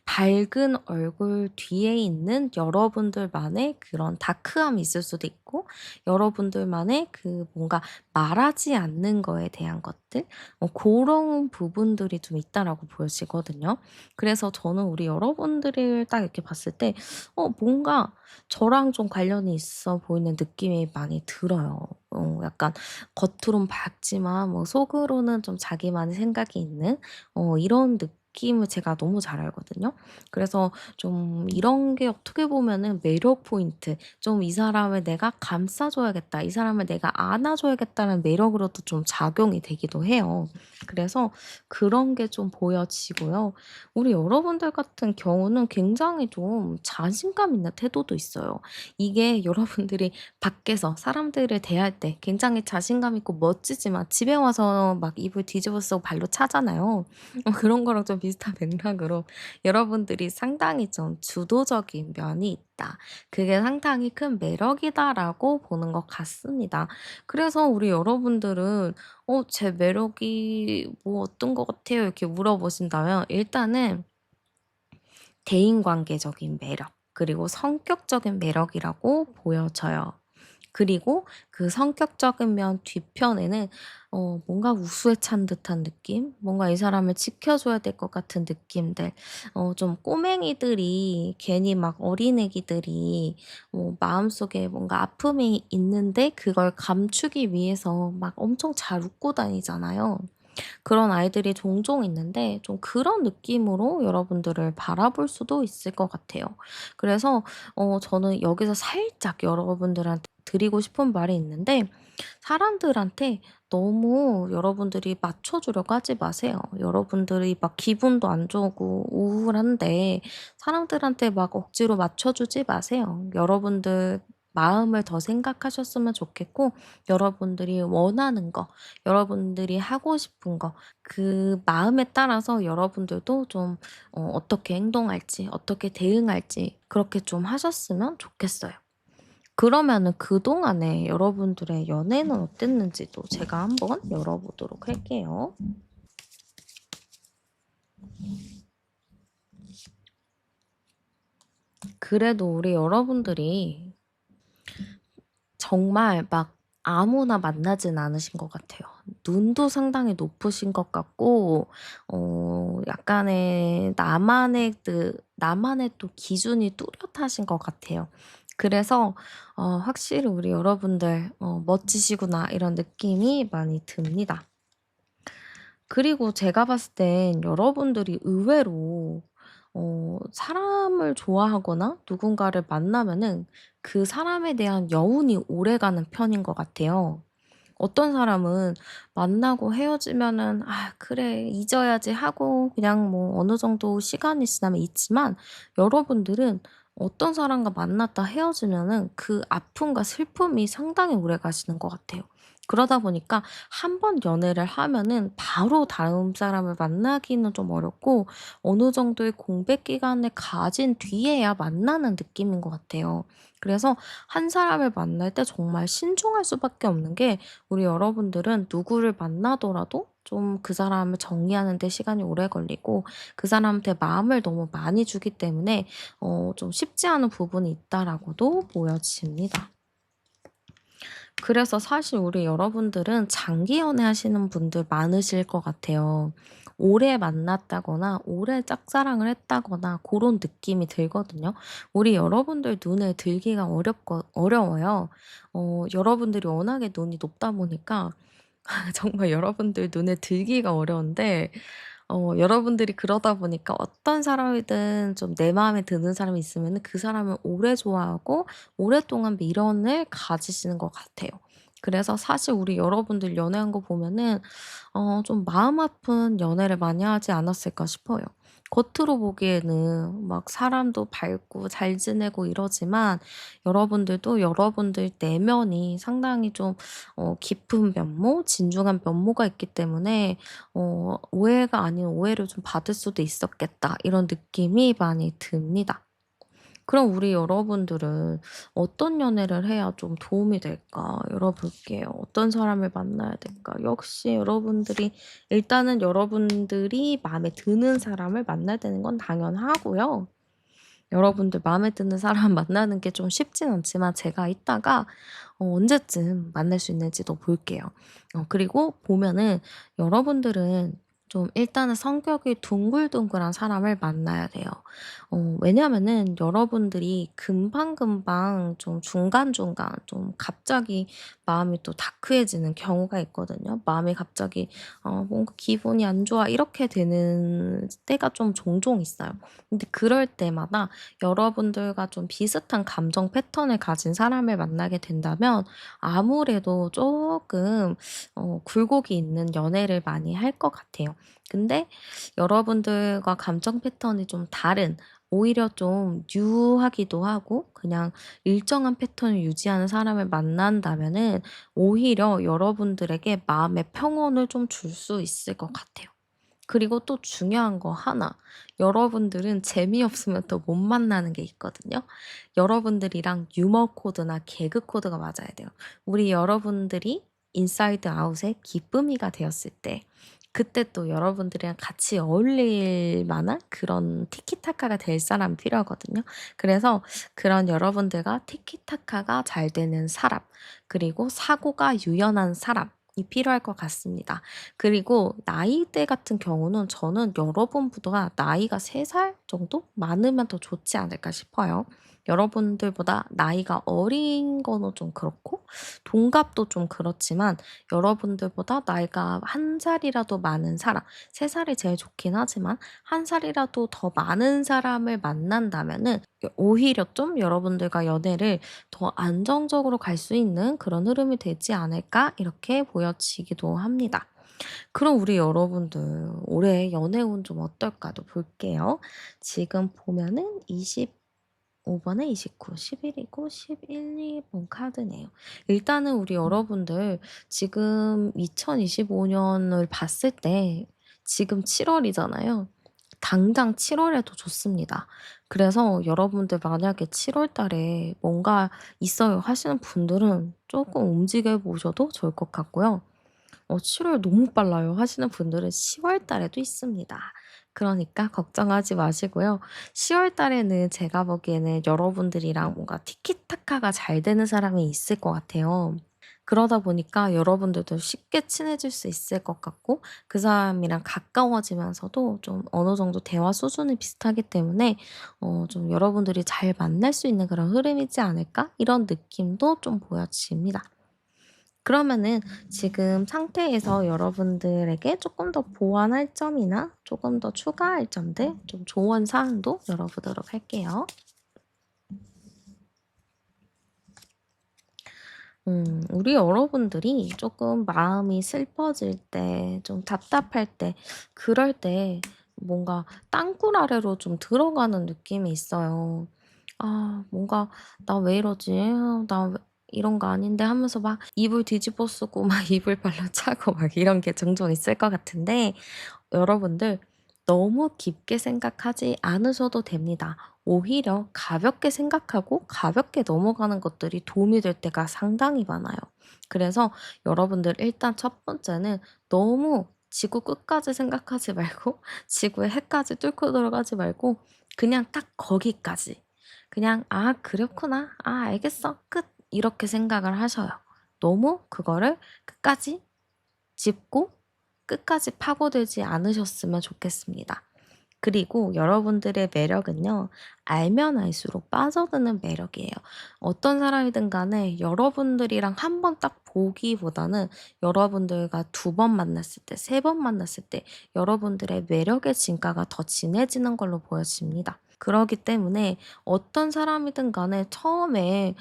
밝은 얼굴 뒤에 있는 여러분들만의 그런 다크함이 있을 수도 있고 여러분들만의 그 뭔가 말하지 않는 거에 대한 것들, 런 부분들이 좀 있다라고 보여지거든요. 그래서 저는 우리 여러분들을 딱 이렇게 봤을 때 뭔가 저랑 좀 관련이 있어 보이는 느낌이 많이 들어요. 약간 겉으론 밝지만 뭐 속으로는 좀 자기만의 생각이 있는 이런 느낌을 제가 너무 잘 알거든요. 그래서 좀 이런 게 어떻게 보면은 매력 포인트, 좀 '이 사람을 내가 감싸 줘야겠다. 이 사람을 내가 안아 줘야겠다.'는 매력으로도 좀 작용이 되기도 해요. 그래서 그런 게 좀 보여지고요. 우리 여러분들 같은 경우는 굉장히 좀 자신감 있는 태도도 있어요. 이게 여러분들이 밖에서 사람들을 대할 때 굉장히 자신감 있고 멋지지만 집에 와서 막 이불 뒤집어 쓰고 발로 차잖아요. 그런 거랑 좀 비슷한 맥락으로 여러분들이 상당히 좀 주도적인 면이 있다. 그게 상당히 큰 매력이다라고 보는 것 같습니다. 그래서 우리 여러분들은 제 매력이 뭐 어떤 것 같아요?" 이렇게 물어보신다면 일단은 대인관계적인 매력, 그리고 성격적인 매력이라고 보여져요. 그리고 그 성격적인 면 뒤편에는 뭔가 우수에 찬 듯한 느낌? 뭔가 이 사람을 지켜줘야 될 것 같은 느낌들. 좀 꼬맹이들이 괜히 막 어린애기들이 마음속에 뭔가 아픔이 있는데 그걸 감추기 위해서 막 엄청 잘 웃고 다니잖아요. 그런 아이들이 종종 있는데 좀 그런 느낌으로 여러분들을 바라볼 수도 있을 것 같아요. 그래서 저는 여기서 살짝 여러분들한테 드리고 싶은 말이 있는데 사람들한테 너무 여러분들이 맞춰 주려고 하지 마세요. 여러분들이 막 기분도 안 좋고 우울한데 사람들한테 막 억지로 맞춰 주지 마세요. 여러분들 마음을 더 생각하셨으면 좋겠고 여러분들이 원하는 거, 여러분들이 하고 싶은 거 그 마음에 따라서 여러분들도 좀 어떻게 행동할지 어떻게 대응할지 그렇게 좀 하셨으면 좋겠어요. 그러면은 그동안에 여러분들의 연애는 어땠는지도 제가 한번 열어보도록 할게요. 그래도 우리 여러분들이 정말 막 아무나 만나진 않으신 것 같아요. 눈도 상당히 높으신 것 같고 약간의 나만의 또 기준이 뚜렷하신 것 같아요. 그래서 확실히 우리 여러분들 '멋지시구나.' 이런 느낌이 많이 듭니다. 그리고 제가 봤을 땐 여러분들이 의외로 사람을 좋아하거나 누군가를 만나면은 그 사람에 대한 여운이 오래가는 편인 것 같아요. 어떤 사람은 만나고 헤어지면은 '아 그래 잊어야지.' 하고 그냥 뭐 어느 정도 시간이 지나면 잊지만 여러분들은 어떤 사람과 만났다 헤어지면은 그 아픔과 슬픔이 상당히 오래가시는 것 같아요. 그러다 보니까 한 번 연애를 하면은 바로 다음 사람을 만나기는 좀 어렵고 어느 정도의 공백 기간을 가진 뒤에야 만나는 느낌인 것 같아요. 그래서 한 사람을 만날 때 정말 신중할 수밖에 없는 게 우리 여러분들은 누구를 만나더라도 좀 그 사람을 정리하는 데 시간이 오래 걸리고 그 사람한테 마음을 너무 많이 주기 때문에 좀 쉽지 않은 부분이 있다라고도 보여집니다. 그래서 사실 우리 여러분들은 장기 연애하시는 분들 많으실 것 같아요. 오래 만났다거나 오래 짝사랑을 했다거나 그런 느낌이 들거든요. 우리 여러분들 눈에 들기가 어려워요. 여러분들이 워낙에 눈이 높다 보니까 정말 여러분들 눈에 들기가 어려운데 여러분들이 그러다 보니까 어떤 사람이든 좀 내 마음에 드는 사람이 있으면은 그 사람을 오래 좋아하고 오랫동안 미련을 가지시는 것 같아요. 그래서 사실 우리 여러분들 연애한 거 보면은 좀 마음 아픈 연애를 많이 하지 않았을까 싶어요. 겉으로 보기에는 막 사람도 밝고 잘 지내고 이러지만 여러분들도 여러분들 내면이 상당히 좀 깊은 면모, 진중한 면모가 있기 때문에 '오해가 아닌 오해를 좀 받을 수도 있었겠다.' 이런 느낌이 많이 듭니다. 그럼 우리 여러분들은 어떤 연애를 해야 좀 도움이 될까 열어볼게요. 어떤 사람을 만나야 될까? 역시 여러분들이 일단은 여러분들이 마음에 드는 사람을 만나야 되는 건 당연하고요. 여러분들 마음에 드는 사람 만나는 게 좀 쉽진 않지만 제가 이따가 언제쯤 만날 수 있는지도 볼게요. 그리고 보면은 여러분들은 좀 일단은 성격이 둥글둥글한 사람을 만나야 돼요. 왜냐하면은 여러분들이 금방금방 좀 중간중간 좀 갑자기 마음이 또 다크해지는 경우가 있거든요. 마음이 갑자기 뭔가 기분이 안 좋아 이렇게 되는 때가 좀 종종 있어요. 근데 그럴 때마다 여러분들과 좀 비슷한 감정 패턴을 가진 사람을 만나게 된다면 아무래도 조금 굴곡이 있는 연애를 많이 할 것 같아요. 근데 여러분들과 감정 패턴이 좀 다른 오히려 좀 유하기도 하고 그냥 일정한 패턴을 유지하는 사람을 만난다면은 오히려 여러분들에게 마음의 평온을 좀 줄 수 있을 것 같아요. 그리고 또 중요한 거 하나. 여러분들은 재미없으면 또 못 만나는 게 있거든요. 여러분들이랑 유머 코드나 개그 코드가 맞아야 돼요. 우리 여러분들이 인사이드 아웃의 기쁨이가 되었을 때 그때 또 여러분들이랑 같이 어울릴 만한 그런 티키타카가 될 사람이 필요하거든요. 그래서 그런 여러분들과 티키타카가 잘 되는 사람, 그리고 사고가 유연한 사람이 필요할 것 같습니다. 그리고 나이대 같은 경우는 저는 여러분보다 나이가 3살 정도 많으면 더 좋지 않을까 싶어요. 여러분들보다 나이가 어린 거는 좀 그렇고 동갑도 좀 그렇지만 여러분들보다 나이가 1살이라도 많은 사람, 3살이 제일 좋긴 하지만 1살이라도 더 많은 사람을 만난다면은 오히려 좀 여러분들과 연애를 더 안정적으로 갈 수 있는 그런 흐름이 되지 않을까 이렇게 보여지기도 합니다. 그럼 우리 여러분들 올해 연애 운 좀 어떨까도 볼게요. 지금 보면은 25번에 29, 11이고 11, 2번 카드네요. 일단은 우리 여러분들 지금 2025년을 봤을 때 지금 7월이잖아요. 당장 7월에도 좋습니다. 그래서 여러분들 만약에 7월 달에 뭔가 있어요 하시는 분들은 조금 움직여 보셔도 좋을 것 같고요. 7월 너무 빨라요 하시는 분들은 10월 달에도 있습니다. 그러니까 걱정하지 마시고요. 10월 달에는 제가 보기에는 여러분들이랑 뭔가 티키타카가 잘 되는 사람이 있을 것 같아요. 그러다 보니까 여러분들도 쉽게 친해질 수 있을 것 같고 그 사람이랑 가까워지면서도 좀 어느 정도 대화 수준이 비슷하기 때문에 좀 여러분들이 잘 만날 수 있는 그런 흐름이지 않을까? 이런 느낌도 좀 보여집니다. 그러면은 지금 상태에서 여러분들에게 조금 더 보완할 점이나 조금 더 추가할 점들 좀 조언 사항도 열어보도록 할게요. 우리 여러분들이 조금 마음이 슬퍼질 때 좀 답답할 때 그럴 때 뭔가 땅굴 아래로 좀 들어가는 느낌이 있어요. 아 뭔가 '나 왜 이러지? 나 왜 이런 거 아닌데.' 하면서 막 이불 뒤집어 쓰고 막 이불발로 차고 막 이런 게 종종 있을 것 같은데 여러분들 너무 깊게 생각하지 않으셔도 됩니다. 오히려 가볍게 생각하고 가볍게 넘어가는 것들이 도움이 될 때가 상당히 많아요. 그래서 여러분들 일단 첫 번째는 너무 지구 끝까지 생각하지 말고 지구의 해까지 뚫고 들어가지 말고 그냥 딱 거기까지. 그냥 '아 그렇구나. 아 알겠어. 끝.' 이렇게 생각을 하셔요. 너무 그거를 끝까지 짚고 끝까지 파고들지 않으셨으면 좋겠습니다. 그리고 여러분들의 매력은요, 알면 알수록 빠져드는 매력이에요. 어떤 사람이든 간에 여러분들이랑 한 번 딱 보기보다는 여러분들과 2번 만났을 때, 3번 만났을 때 여러분들의 매력의 진가가 더 진해지는 걸로 보여집니다. 그러기 때문에 어떤 사람이든 간에 처음에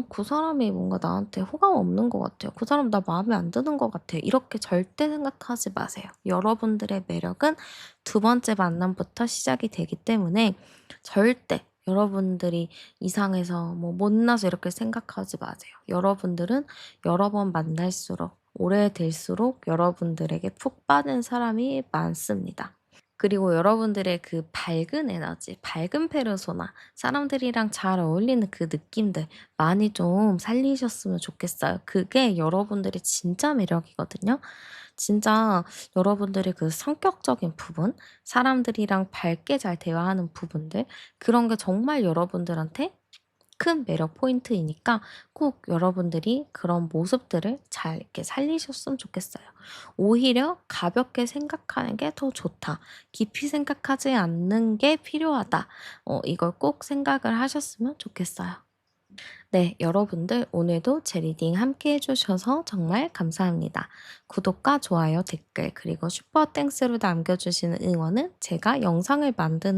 그 사람이 뭔가 나한테 호감 없는 것 같아요. 그 사람 나 마음에 안 드는 것 같아요. 이렇게 절대 생각하지 마세요. 여러분들의 매력은 2번째 만남부터 시작이 되기 때문에 절대 여러분들이 이상해서 뭐 못나서 이렇게 생각하지 마세요. 여러분들은 여러 번 만날수록 오래될수록 여러분들에게 푹 빠진 사람이 많습니다. 그리고 여러분들의 그 밝은 에너지, 밝은 페르소나, 사람들이랑 잘 어울리는 그 느낌들 많이 좀 살리셨으면 좋겠어요. 그게 여러분들의 진짜 매력이거든요. 진짜 여러분들의 그 성격적인 부분, 사람들이랑 밝게 잘 대화하는 부분들, 그런 게 정말 여러분들한테 큰 매력 포인트이니까 꼭 여러분들이 그런 모습들을 잘 이렇게 살리셨으면 좋겠어요. 오히려 가볍게 생각하는 게 더 좋다. 깊이 생각하지 않는 게 필요하다. 이걸 꼭 생각을 하셨으면 좋겠어요. 네, 여러분들 오늘도 제 리딩 함께 해주셔서 정말 감사합니다. 구독과 좋아요, 댓글, 그리고 슈퍼 땡스로 남겨주시는 응원은 제가 영상을 만들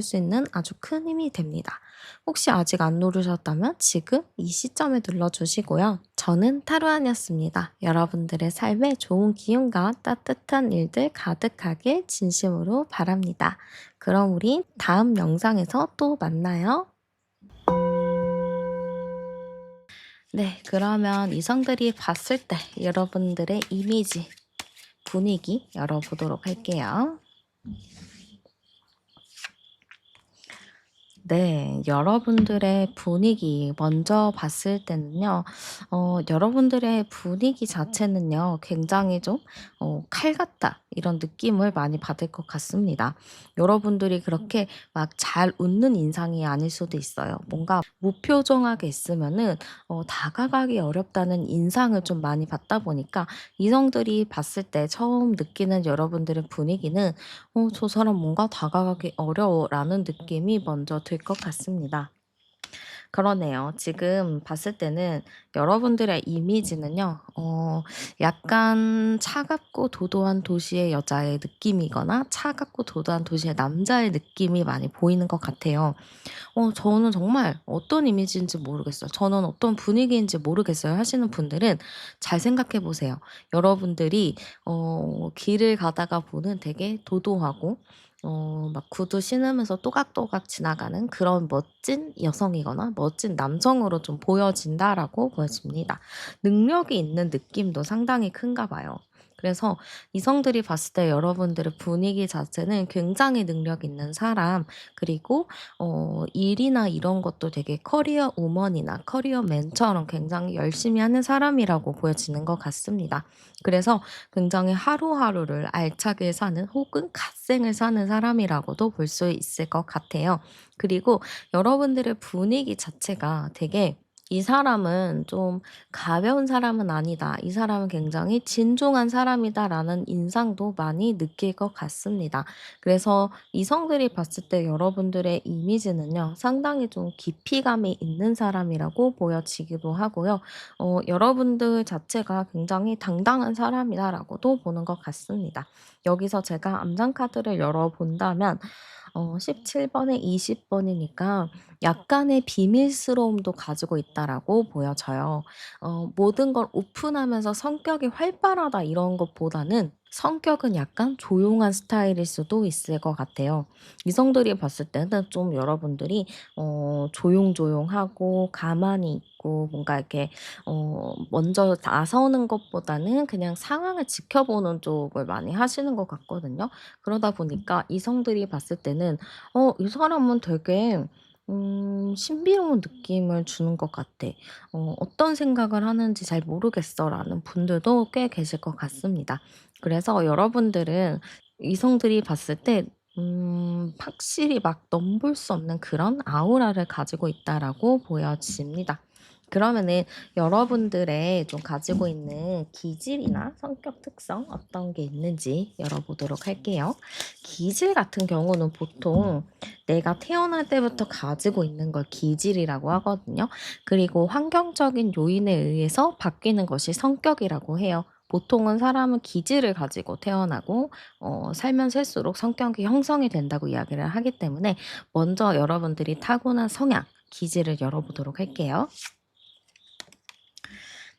수 있는 아주 큰 힘이 됩니다. 혹시 아직 안 누르셨다면 지금 이 시점에 눌러주시고요. 저는 타루안이었습니다. 여러분들의 삶에 좋은 기운과 따뜻한 일들 가득하게 진심으로 바랍니다. 그럼 우리 다음 영상에서 또 만나요. 네, 그러면 이성들이 봤을 때 여러분들의 이미지, 분위기 열어보도록 할게요. 네. 여러분들의 분위기 먼저 봤을 때는요. 여러분들의 분위기 자체는요 굉장히 좀 '칼 같다.' 이런 느낌을 많이 받을 것 같습니다. 여러분들이 그렇게 막 잘 웃는 인상이 아닐 수도 있어요. 뭔가 무표정하게 있으면은 다가가기 어렵다는 인상을 좀 많이 받다 보니까 이성들이 봤을 때 처음 느끼는 여러분들의 분위기는 '저 사람 뭔가 다가가기 어려워.'라는 느낌이 먼저 들 것 같습니다. 그러네요. 지금 봤을 때는 여러분들의 이미지는요. 약간 차갑고 도도한 도시의 여자의 느낌이거나 차갑고 도도한 도시의 남자의 느낌이 많이 보이는 것 같아요. 저는 정말 어떤 이미지인지 모르겠어요. 저는 어떤 분위기인지 모르겠어요 하시는 분들은 잘 생각해 보세요. 여러분들이 길을 가다가 보는 되게 도도하고 막 구두 신으면서 또각또각 지나가는 그런 멋진 여성이거나 멋진 남성으로 좀 보여진다라고 보여집니다. 능력이 있는 느낌도 상당히 큰가 봐요. 그래서 이성들이 봤을 때 여러분들의 분위기 자체는 굉장히 능력 있는 사람, 그리고 일이나 이런 것도 되게 커리어 우먼이나 커리어맨처럼 굉장히 열심히 하는 사람이라고 보여지는 것 같습니다. 그래서 굉장히 하루하루를 알차게 사는 혹은 갓생을 사는 사람이라고도 볼 수 있을 것 같아요. 그리고 여러분들의 분위기 자체가 되게 '이 사람은 좀 가벼운 사람은 아니다. 이 사람은 굉장히 진중한 사람이다.'라는 인상도 많이 느낄 것 같습니다. 그래서 이성들이 봤을 때 여러분들의 이미지는요, 상당히 좀 깊이감이 있는 사람이라고 보여지기도 하고요. 여러분들 자체가 굉장히 당당한 사람이다라고도 보는 것 같습니다. 여기서 제가 암장 카드를 열어본다면 17 번에 20 번이니까 약간의 비밀스러움도 가지고 있다라고 보여져요. 모든 걸 오픈하면서 성격이 활발하다 이런 것보다는 성격은 약간 조용한 스타일일 수도 있을 것 같아요. 이성들이 봤을 때는 좀 여러분들이 조용조용하고 가만히 있고 뭔가 이렇게 먼저 나서는 것보다는 그냥 상황을 지켜보는 쪽을 많이 하시는 것 같거든요. 그러다 보니까 이성들이 봤을 때는 '이 사람은 되게 신비로운 느낌을 주는 것 같아. 어떤 생각을 하는지 잘 모르겠어.'라는 분들도 꽤 계실 것 같습니다. 그래서 여러분들은 이성들이 봤을 때 확실히 막 넘볼 수 없는 그런 아우라를 가지고 있다라고 보여집니다. 그러면은 여러분들의 좀 가지고 있는 기질이나 성격 특성 어떤 게 있는지 열어보도록 할게요. 기질 같은 경우는 보통 내가 태어날 때부터 가지고 있는 걸 기질이라고 하거든요. 그리고 환경적인 요인에 의해서 바뀌는 것이 성격이라고 해요. 보통은 사람은 기질을 가지고 태어나고 살면 살수록 성격이 형성이 된다고 이야기를 하기 때문에 먼저 여러분들이 타고난 성향, 기질을 열어보도록 할게요.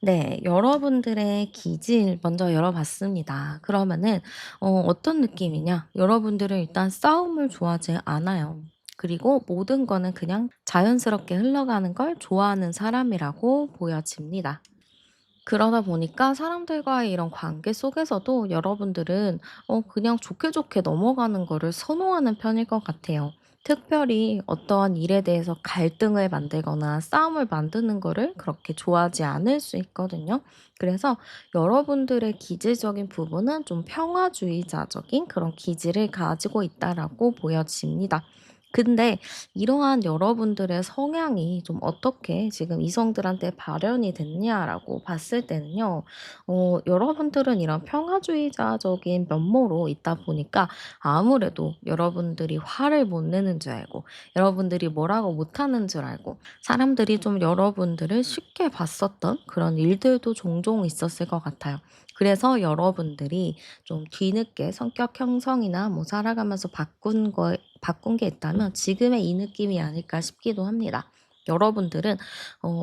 네. 여러분들의 기질 먼저 열어봤습니다. 그러면은 어떤 느낌이냐? 여러분들은 일단 싸움을 좋아하지 않아요. 그리고 모든 거는 그냥 자연스럽게 흘러가는 걸 좋아하는 사람이라고 보여집니다. 그러다 보니까 사람들과의 이런 관계 속에서도 여러분들은 그냥 좋게 좋게 넘어가는 거를 선호하는 편일 것 같아요. 특별히 어떠한 일에 대해서 갈등을 만들거나 싸움을 만드는 거를 그렇게 좋아하지 않을 수 있거든요. 그래서 여러분들의 기질적인 부분은 좀 평화주의자적인 그런 기질을 가지고 있다라고 보여집니다. 근데 이러한 여러분들의 성향이 좀 어떻게 지금 이성들한테 발현이 됐냐라고 봤을 때는요. 여러분들은 이런 평화주의자적인 면모로 있다 보니까 아무래도 여러분들이 화를 못 내는 줄 알고 여러분들이 뭐라고 못하는 줄 알고 사람들이 좀 여러분들을 쉽게 봤었던 그런 일들도 종종 있었을 것 같아요. 그래서 여러분들이 좀 뒤늦게 성격 형성이나 뭐 살아가면서 바꾼 게 있다면 지금의 이 느낌이 아닐까 싶기도 합니다. 여러분들은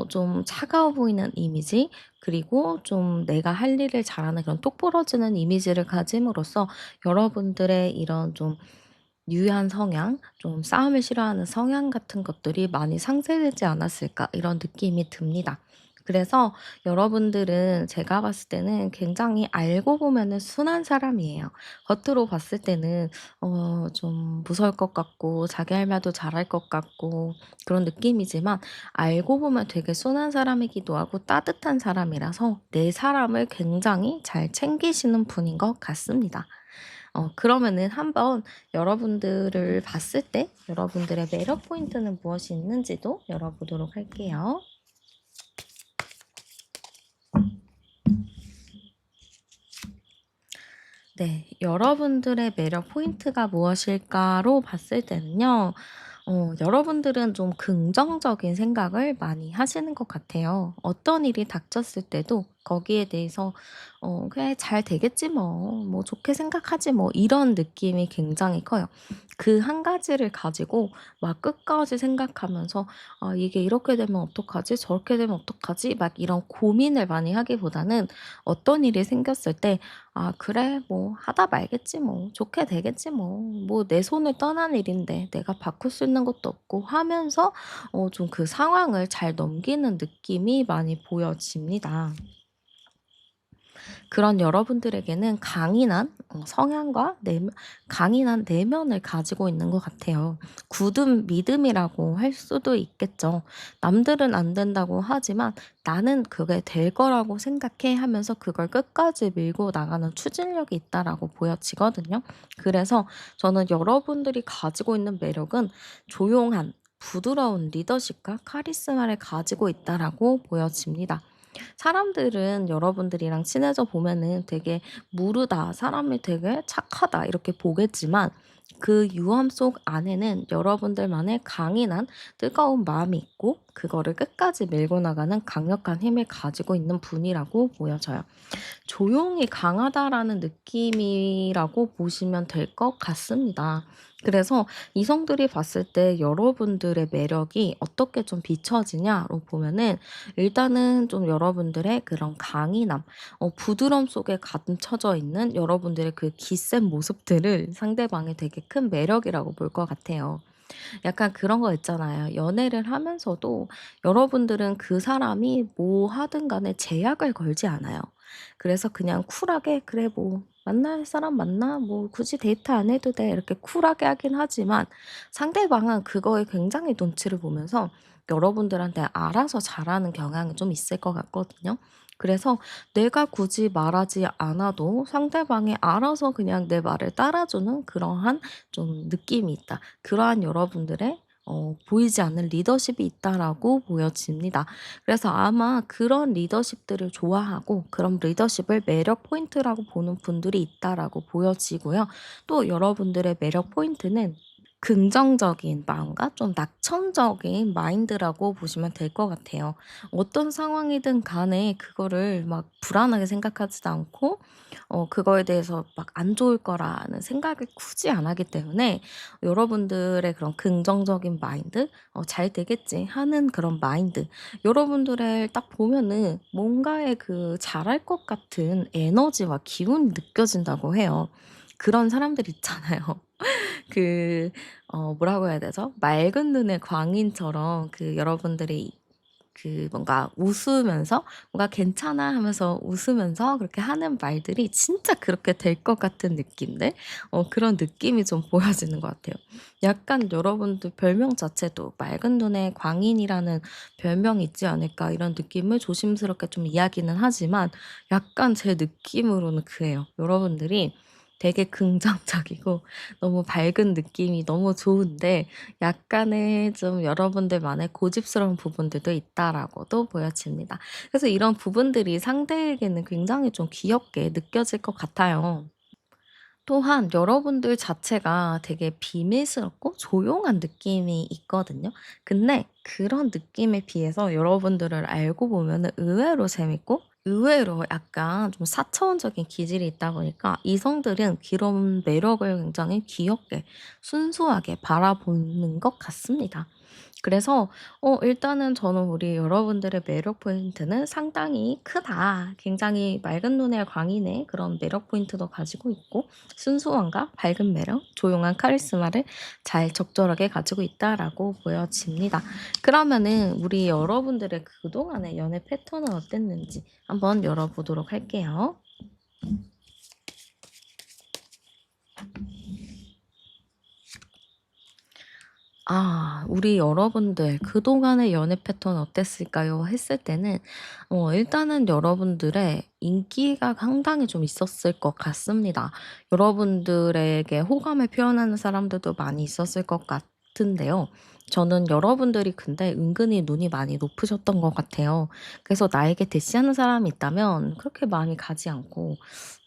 좀 차가워 보이는 이미지, 그리고 좀 내가 할 일을 잘하는 그런 똑부러지는 이미지를 가짐으로써 여러분들의 이런 좀 유한 성향, 좀 싸움을 싫어하는 성향 같은 것들이 많이 상쇄되지 않았을까 이런 느낌이 듭니다. 그래서 여러분들은 제가 봤을 때는 굉장히 알고 보면은 순한 사람이에요. 겉으로 봤을 때는 좀 무서울 것 같고 자기 할 말도 잘할 것 같고 그런 느낌이지만, 알고 보면 되게 순한 사람이기도 하고 따뜻한 사람이라서 내 사람을 굉장히 잘 챙기시는 분인 것 같습니다. 그러면은 한번 여러분들을 봤을 때 여러분들의 매력 포인트는 무엇이 있는지도 열어보도록 할게요. 네. 여러분들의 매력 포인트가 무엇일까로 봤을 때는요. 여러분들은 좀 긍정적인 생각을 많이 하시는 것 같아요. 어떤 일이 닥쳤을 때도 거기에 대해서 '그래 잘 되겠지 뭐. 뭐 좋게 생각하지 뭐.' 이런 느낌이 굉장히 커요. 그 한 가지를 가지고 막 끝까지 생각하면서 '아 이게 이렇게 되면 어떡하지? 저렇게 되면 어떡하지?' 막 이런 고민을 많이 하기보다는, 어떤 일이 생겼을 때 '아 그래 뭐 하다 말겠지 뭐. 좋게 되겠지 뭐. 뭐 내 손을 떠난 일인데 내가 바꿀 수 있는 것도 없고.' 하면서 좀 그 상황을 잘 넘기는 느낌이 많이 보여집니다. 그런 여러분들에게는 강인한 성향과 강인한 내면을 가지고 있는 것 같아요. 굳은 믿음이라고 할 수도 있겠죠. 남들은 안 된다고 하지만 '나는 그게 될 거라고 생각해.' 하면서 그걸 끝까지 밀고 나가는 추진력이 있다라고 보여지거든요. 그래서 저는 여러분들이 가지고 있는 매력은 조용한 부드러운 리더십과 카리스마를 가지고 있다라고 보여집니다. 사람들은 여러분들이랑 친해져 보면은 되게 무르다, 사람이 되게 착하다 이렇게 보겠지만, 그 유함 속 안에는 여러분들만의 강인한 뜨거운 마음이 있고 그거를 끝까지 밀고 나가는 강력한 힘을 가지고 있는 분이라고 보여져요. 조용히 강하다라는 느낌이라고 보시면 될 것 같습니다. 그래서 이성들이 봤을 때 여러분들의 매력이 어떻게 좀 비춰지냐로 보면은, 일단은 좀 여러분들의 그런 강인함, 부드러움 속에 감춰져 있는 여러분들의 그 기센 모습들을 상대방이 되게 큰 매력이라고 볼 것 같아요. 약간 그런 거 있잖아요. 연애를 하면서도 여러분들은 그 사람이 뭐 하든 간에 제약을 걸지 않아요. 그래서 그냥 쿨하게 '그래 뭐 만날 사람 만나. 뭐 굳이 데이트 안 해도 돼.' 이렇게 쿨하게 하긴 하지만, 상대방은 그거에 굉장히 눈치를 보면서 여러분들한테 알아서 잘하는 경향이 좀 있을 것 같거든요. 그래서 내가 굳이 말하지 않아도 상대방이 알아서 그냥 내 말을 따라주는 그러한 좀 느낌이 있다. 그러한 여러분들의 보이지 않는 리더십이 있다라고 보여집니다. 그래서 아마 그런 리더십들을 좋아하고 그런 리더십을 매력 포인트라고 보는 분들이 있다라고 보여지고요. 또 여러분들의 매력 포인트는 긍정적인 마음과 좀 낙천적인 마인드라고 보시면 될 것 같아요. 어떤 상황이든 간에 그거를 막 불안하게 생각하지도 않고 그거에 대해서 막 안 좋을 거라는 생각을 굳이 안 하기 때문에, 여러분들의 그런 긍정적인 마인드, '잘 되겠지.' 하는 그런 마인드, 여러분들을 딱 보면은 뭔가에 그 잘할 것 같은 에너지와 기운이 느껴진다고 해요. 그런 사람들 있잖아요. 그 뭐라고 해야 되죠? 맑은 눈의 광인처럼 그 여러분들이 그 뭔가 웃으면서 뭔가 "괜찮아." 하면서 웃으면서 그렇게 하는 말들이 진짜 그렇게 될 것 같은 느낌들, 그런 느낌이 좀 보여지는 것 같아요. 약간 여러분들 별명 자체도 '맑은 눈의 광인이라는 별명이 있지 않을까.' 이런 느낌을 조심스럽게 좀 이야기는 하지만, 약간 제 느낌으로는 그래요. 여러분들이 되게 긍정적이고 너무 밝은 느낌이 너무 좋은데, 약간의 좀 여러분들만의 고집스러운 부분들도 있다라고도 보여집니다. 그래서 이런 부분들이 상대에게는 굉장히 좀 귀엽게 느껴질 것 같아요. 또한 여러분들 자체가 되게 비밀스럽고 조용한 느낌이 있거든요. 근데 그런 느낌에 비해서 여러분들을 알고 보면은 의외로 재밌고 의외로 약간 좀 사차원적인 기질이 있다 보니까, 이성들은 그런 매력을 굉장히 귀엽게 순수하게 바라보는 것 같습니다. 그래서 일단은 저는 우리 여러분들의 매력 포인트는 상당히 크다. 굉장히 맑은 눈의 광인의 그런 매력 포인트도 가지고 있고 순수함과 밝은 매력, 조용한 카리스마를 잘 적절하게 가지고 있다라고 보여집니다. 그러면은 우리 여러분들의 그동안의 연애 패턴은 어땠는지 한번 열어보도록 할게요. 우리 여러분들 그동안의 연애 패턴 어땠을까요? 했을 때는 일단은 여러분들의 인기가 상당히 좀 있었을 것 같습니다. 여러분들에게 호감을 표현하는 사람들도 많이 있었을 것 같은데요. 저는 여러분들이 근데 은근히 눈이 많이 높으셨던 것 같아요. 그래서 나에게 대시하는 사람이 있다면 그렇게 마음이 가지 않고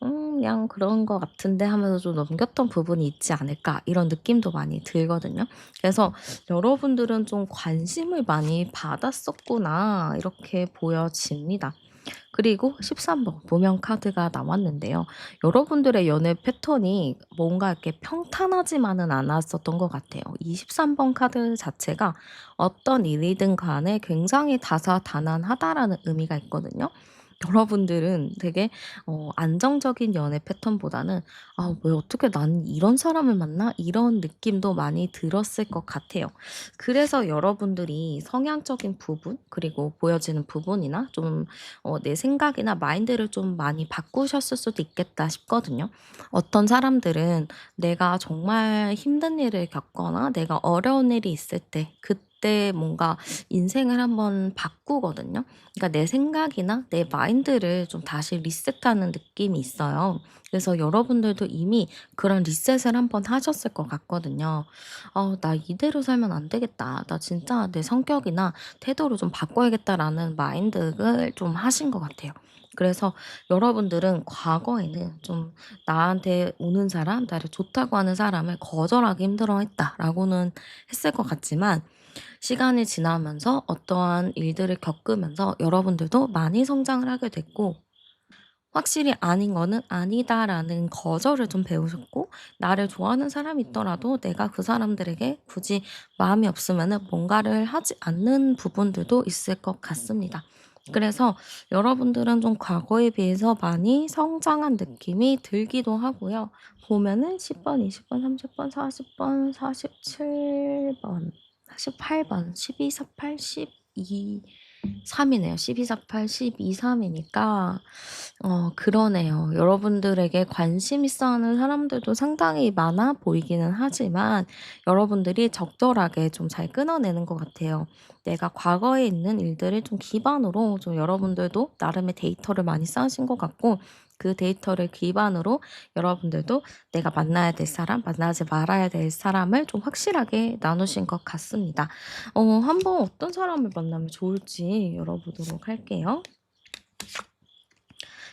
그냥 그런 것 같은데 하면서 좀 넘겼던 부분이 있지 않을까 이런 느낌도 많이 들거든요. 그래서 여러분들은 좀 관심을 많이 받았었구나 이렇게 보여집니다. 그리고 13번 무명 카드가 나왔는데요. 여러분들의 연애 패턴이 뭔가 이렇게 평탄하지만은 않았었던 것 같아요. 이 13번 카드 자체가 어떤 일이든 간에 굉장히 다사다난하다라는 의미가 있거든요. 여러분들은 되게 안정적인 연애 패턴보다는 '아 왜 어떻게 난 이런 사람을 만나?' 이런 느낌도 많이 들었을 것 같아요. 그래서 여러분들이 성향적인 부분 그리고 보여지는 부분이나 좀 내 생각이나 마인드를 좀 많이 바꾸셨을 수도 있겠다 싶거든요. 어떤 사람들은 내가 정말 힘든 일을 겪거나 내가 어려운 일이 있을 때 그때 뭔가 인생을 한번 바꾸거든요. 그러니까 내 생각이나 내 마인드를 좀 다시 리셋하는 느낌이 있어요. 그래서 여러분들도 이미 그런 리셋을 한번 하셨을 것 같거든요. '나 이대로 살면 안 되겠다. 나 진짜 내 성격이나 태도를 좀 바꿔야겠다.'라는 마인드를 좀 하신 것 같아요. 그래서 여러분들은 과거에는 좀 나한테 오는 사람, 나를 좋다고 하는 사람을 거절하기 힘들어했다라고는 했을 것 같지만 시간이 지나면서 어떠한 일들을 겪으면서 여러분들도 많이 성장을 하게 됐고 확실히 아닌 거는 아니다라는 거절을 좀 배우셨고 나를 좋아하는 사람이 있더라도 내가 그 사람들에게 굳이 마음이 없으면은 뭔가를 하지 않는 부분들도 있을 것 같습니다. 그래서 여러분들은 좀 과거에 비해서 많이 성장한 느낌이 들기도 하고요. 보면은 10 번, 20 번, 30 번, 40 번, 47 번, 48 번, 12, 48, 12, 3 이네요. 12, 48, 12, 3 이니까 그러네요. 여러분들에게 관심 있어 하는 사람들도 상당히 많아 보이기는 하지만 여러분들이 적절하게 좀 잘 끊어내는 것 같아요. 내가 과거에 있는 일들을 좀 기반으로 좀 여러분들도 나름의 데이터를 많이 쌓으신 것 같고 그 데이터를 기반으로 여러분들도 내가 만나야 될 사람, 만나지 말아야 될 사람을 좀 확실하게 나누신 것 같습니다. 한번 어떤 사람을 만나면 좋을지 열어보도록 할게요.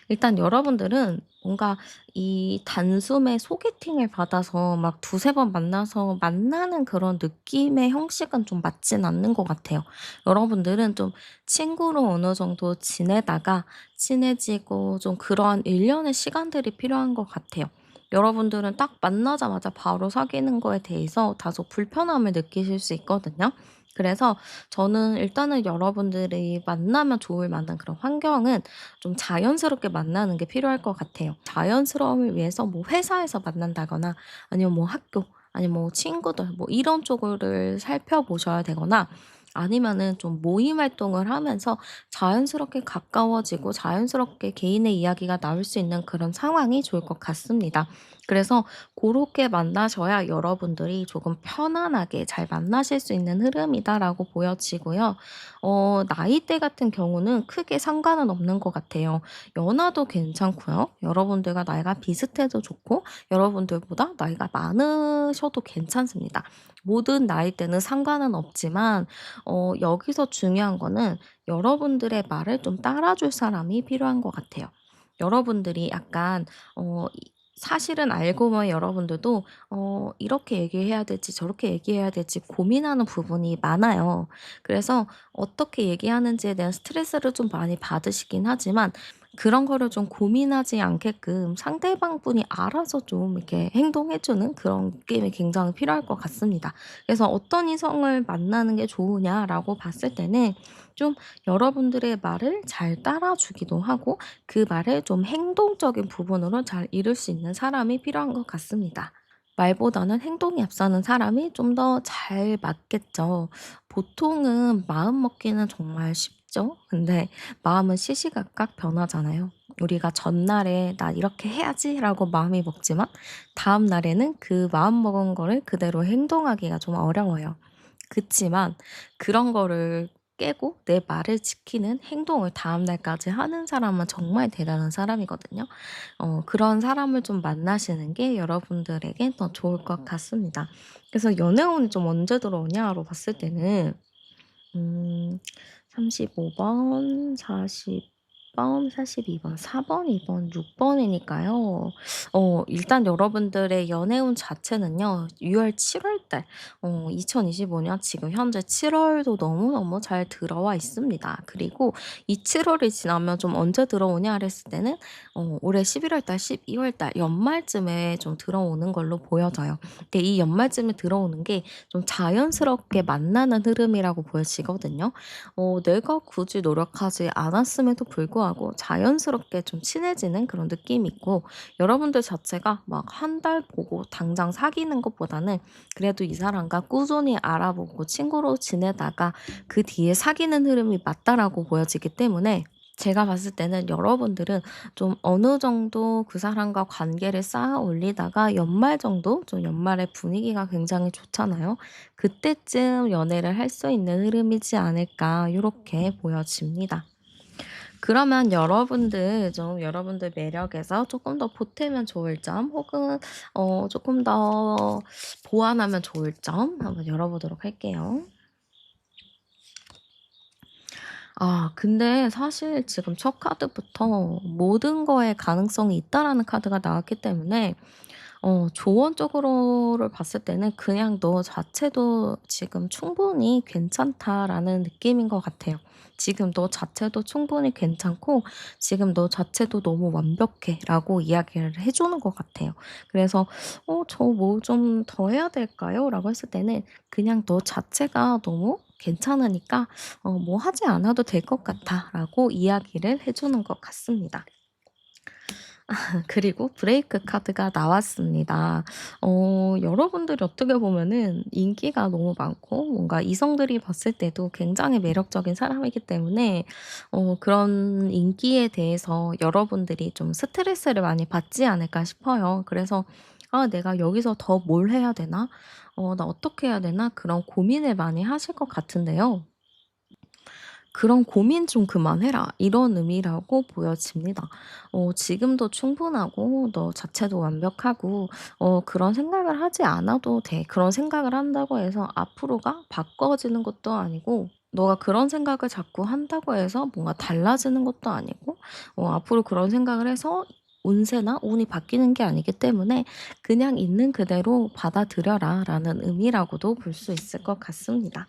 일단 여러분들은 뭔가 이 단숨에 소개팅을 받아서 막 두세 번 만나서 만나는 그런 느낌의 형식은 좀 맞진 않는 것 같아요. 여러분들은 좀 친구로 어느 정도 지내다가 친해지고 좀 그러한 일련의 시간들이 필요한 것 같아요. 여러분들은 딱 만나자마자 바로 사귀는 거에 대해서 다소 불편함을 느끼실 수 있거든요. 그래서 저는 일단은 여러분들이 만나면 좋을 만한 그런 환경은 좀 자연스럽게 만나는 게 필요할 것 같아요. 자연스러움을 위해서 뭐 회사에서 만난다거나 아니면 뭐 학교 아니면 뭐 친구들 뭐 이런 쪽을 살펴보셔야 되거나 아니면은 좀 모임 활동을 하면서 자연스럽게 가까워지고 자연스럽게 개인의 이야기가 나올 수 있는 그런 상황이 좋을 것 같습니다. 그래서 그렇게 만나셔야 여러분들이 조금 편안하게 잘 만나실 수 있는 흐름이다라고 보여지고요. 나이대 같은 경우는 크게 상관은 없는 것 같아요. 연하도 괜찮고요. 여러분들과 나이가 비슷해도 좋고 여러분들보다 나이가 많으셔도 괜찮습니다. 모든 나이대는 상관은 없지만 여기서 중요한 거는 여러분들의 말을 좀 따라줄 사람이 필요한 것 같아요. 여러분들이 약간 사실은 알고 보면 여러분들도 이렇게 얘기해야 될지 저렇게 얘기해야 될지 고민하는 부분이 많아요. 그래서 어떻게 얘기하는지에 대한 스트레스를 좀 많이 받으시긴 하지만 그런 거를 좀 고민하지 않게끔 상대방분이 알아서 좀 이렇게 행동해 주는 그런 느낌이 굉장히 필요할 것 같습니다. 그래서 '어떤 이성을 만나는 게 좋으냐.'라고 봤을 때는 좀 여러분들의 말을 잘 따라 주기도 하고 그 말을 좀 행동적인 부분으로 잘 이룰 수 있는 사람이 필요한 것 같습니다. 말보다는 행동이 앞서는 사람이 좀 더 잘 맞겠죠. 보통은 마음 먹기는 정말 쉽죠. 근데 마음은 시시각각 변하잖아요. 우리가 전날에 '나 이렇게 해야지.'라고 마음이 먹지만 다음 날에는 그 마음 먹은 거를 그대로 행동하기가 좀 어려워요. 그치만 그런 거를 깨고 내 말을 지키는 행동을 다음 날까지 하는 사람은 정말 대단한 사람이거든요. 그런 사람을 좀 만나시는 게 여러분들에게 더 좋을 것 같습니다. 그래서 연애운이 좀 언제 들어오냐로 봤을 때는 음 35 번, 40 번, 42 번, 4 번, 2 번, 6 번이니까요. 일단 여러분들의 연애운 자체는요. 6월, 7월 달 2025년 지금 현재 7 월도 너무너무 잘 들어와 있습니다. 그리고 이 7 월이 지나면 좀 언제 들어오냐 그랬을 때는 올해 11월 달, 12월 달 연말쯤에 좀 들어오는 걸로 보여져요. 근데 이 연말쯤에 들어오는 게 좀 자연스럽게 만나는 흐름이라고 보여지거든요. 내가 굳이 노력하지 않았음에도 불구하고 자연스럽게 좀 친해지는 그런 느낌이 있고 여러분들 자체가 막 한 달 보고 당장 사귀는 것보다는 그래도 이 사람과 꾸준히 알아보고 친구로 지내다가 그 뒤에 사귀는 흐름이 맞다라고 보여지기 때문에 제가 봤을 때는 여러분들은 좀 어느 정도 그 사람과 관계를 쌓아 올리다가 연말 정도 좀 연말에 분위기가 굉장히 좋잖아요. 그때쯤 연애를 할 수 있는 흐름이지 않을까 요렇게 보여집니다. 그러면 여러분들 매력에서 조금 더 보태면 좋을 점 혹은 조금 더 보완하면 좋을 점 한번 열어보도록 할게요. 근데 사실 지금 첫 카드부터 모든 거에 가능성이 있다라는 카드가 나왔기 때문에 조언적으로를 봤을 때는 그냥 '너 자체도 지금 충분히 괜찮다.'라는 느낌인 것 같아요. 지금 너 자체도 충분히 괜찮고 지금 너 자체도 너무 완벽해.'라고 이야기를 해 주는 것 같아요. 그래서 저 뭐 좀 더 해야 될까요?'라고 했을 때는 그냥 '너 자체가 너무 괜찮으니까 뭐 하지 않아도 될 것 같아.'라고 이야기를 해 주는 것 같습니다. 그리고 브레이크 카드가 나왔습니다. 여러분들이 어떻게 보면은 인기가 너무 많고 뭔가 이성들이 봤을 때도 굉장히 매력적인 사람이기 때문에 그런 인기에 대해서 여러분들이 좀 스트레스를 많이 받지 않을까 싶어요. 그래서 '아 내가 여기서 더 뭘 해야 되나? 나 어떻게 해야 되나?' 그런 고민을 많이 하실 것 같은데요. "그런 고민 좀 그만해라." 이런 의미라고 보여집니다. 지금도 충분하고 너 자체도 완벽하고 그런 생각을 하지 않아도 돼. 그런 생각을 한다고 해서 앞으로가 바꿔지는 것도 아니고 너가 그런 생각을 자꾸 한다고 해서 뭔가 달라지는 것도 아니고 앞으로 그런 생각을 해서 운세나 운이 바뀌는 게 아니기 때문에 '그냥 있는 그대로 받아들여라.'라는 의미라고도 볼 수 있을 것 같습니다.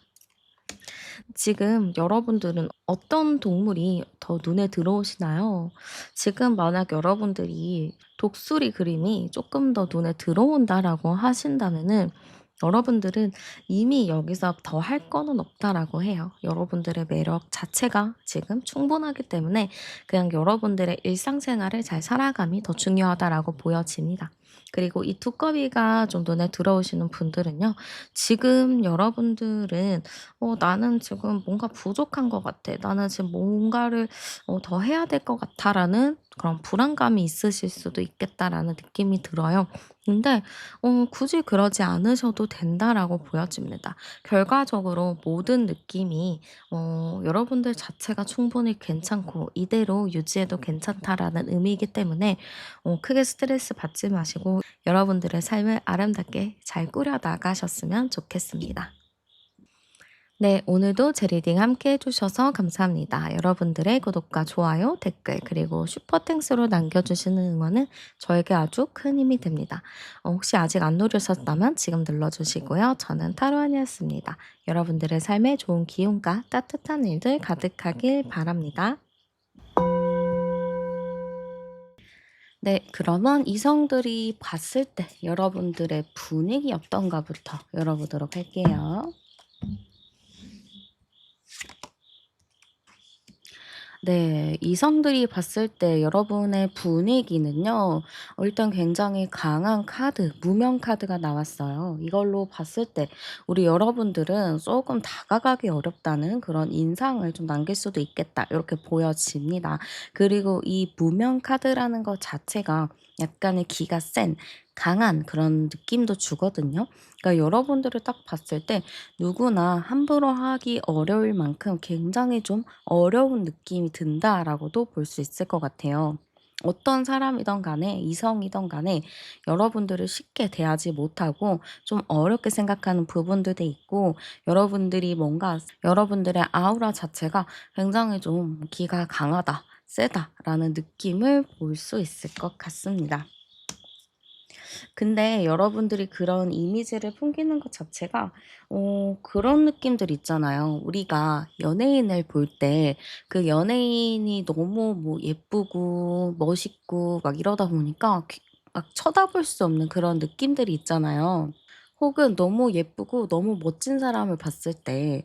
지금 여러분들은 어떤 동물이 더 눈에 들어오시나요? 지금 만약 여러분들이 독수리 그림이 조금 더 눈에 들어온다라고 하신다면은 여러분들은 이미 여기서 더 할 거는 없다라고 해요. 여러분들의 매력 자체가 지금 충분하기 때문에 그냥 여러분들의 일상생활을 잘 살아감이 더 중요하다라고 보여집니다. 그리고 이 두꺼비가 좀 눈에 들어오시는 분들은요. 지금 여러분들은 '나는 지금 뭔가 부족한 것 같아. 나는 지금 뭔가를 더 해야 될 것 같아.'라는 그런 불안감이 있으실 수도 있겠다라는 느낌이 들어요. 근데 굳이 그러지 않으셔도 된다라고 보여집니다. 결과적으로 모든 느낌이 여러분들 자체가 충분히 괜찮고 '이대로 유지해도 괜찮다.'라는 의미이기 때문에 크게 스트레스 받지 마시고 여러분들의 삶을 아름답게 잘 꾸려 나가셨으면 좋겠습니다. 네, 오늘도 제 리딩 함께 해주셔서 감사합니다. 여러분들의 구독과 좋아요, 댓글, 그리고 슈퍼땡스로 남겨주시는 응원은 저에게 아주 큰 힘이 됩니다. 혹시 아직 안 누르셨다면 지금 눌러주시고요. 저는 타로안이었습니다. 여러분들의 삶에 좋은 기운과 따뜻한 일들 가득하길 바랍니다. 네. 그러면 이성들이 봤을 때 여러분들의 분위기 어떤가부터 열어보도록 할게요. 네. 이성들이 봤을 때 여러분의 분위기는요. 일단 굉장히 강한 카드, 무명 카드가 나왔어요. 이걸로 봤을 때 우리 여러분들은 조금 다가가기 어렵다는 그런 인상을 좀 남길 수도 있겠다. 이렇게 보여집니다. 그리고 이 무명 카드라는 것 자체가 약간의 기가 센 강한 그런 느낌도 주거든요. 그러니까 여러분들을 딱 봤을 때 누구나 함부로 하기 어려울 만큼 굉장히 좀 어려운 느낌이 든다라고도 볼 수 있을 것 같아요. 어떤 사람이든 간에 이성이든 간에 여러분들을 쉽게 대하지 못하고 좀 어렵게 생각하는 부분들도 있고 여러분들이 뭔가 여러분들의 아우라 자체가 굉장히 좀 기가 강하다, 세다라는 느낌을 볼 수 있을 것 같습니다. 근데 여러분들이 그런 이미지를 풍기는 것 자체가 그런 느낌들 있잖아요. 우리가 연예인을 볼 때 그 연예인이 너무 뭐 예쁘고 멋있고 막 이러다 보니까 막 쳐다볼 수 없는 그런 느낌들이 있잖아요. 혹은 너무 예쁘고 너무 멋진 사람을 봤을 때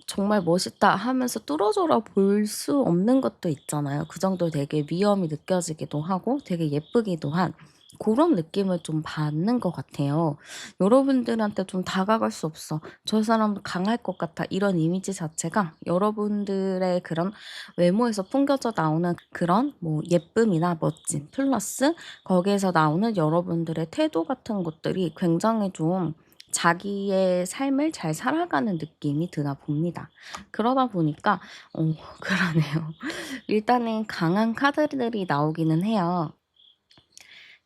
'정말 멋있다.' 하면서 뚫어져라 볼 수 없는 것도 있잖아요. 그 정도 되게 위험이 느껴지기도 하고 되게 예쁘기도 한 그런 느낌을 좀 받는 것 같아요. 여러분들한테 좀 다가갈 수 없어. '저 사람은 강할 것 같아.' 이런 이미지 자체가 여러분들의 그런 외모에서 풍겨져 나오는 그런 뭐 예쁨이나 멋짐 플러스 거기에서 나오는 여러분들의 태도 같은 것들이 굉장히 좀 자기의 삶을 잘 살아가는 느낌이 드나 봅니다. 그러다 보니까 그러네요. 일단은 강한 카드들이 나오기는 해요.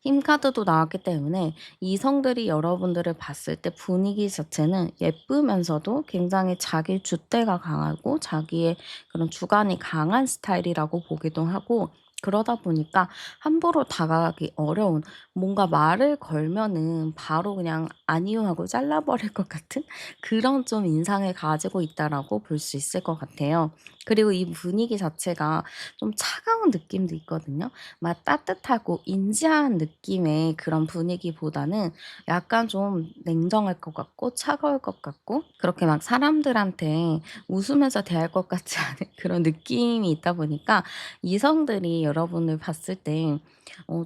힘 카드도 나왔기 때문에 이성들이 여러분들을 봤을 때 분위기 자체는 예쁘면서도 굉장히 자기 줏대가 강하고 자기의 그런 주관이 강한 스타일이라고 보기도 하고 그러다 보니까 함부로 다가가기 어려운 뭔가 말을 걸면은 바로 그냥 아니요 하고 잘라버릴 것 같은 그런 좀 인상을 가지고 있다라고 볼 수 있을 것 같아요. 그리고 이 분위기 자체가 좀 차가운 느낌도 있거든요. 막 따뜻하고 인지한 느낌의 그런 분위기보다는 약간 좀 냉정할 것 같고 차가울 것 같고 그렇게 막 사람들한테 웃으면서 대할 것 같지 않은 그런 느낌이 있다 보니까 이성들이 여러분을 봤을 때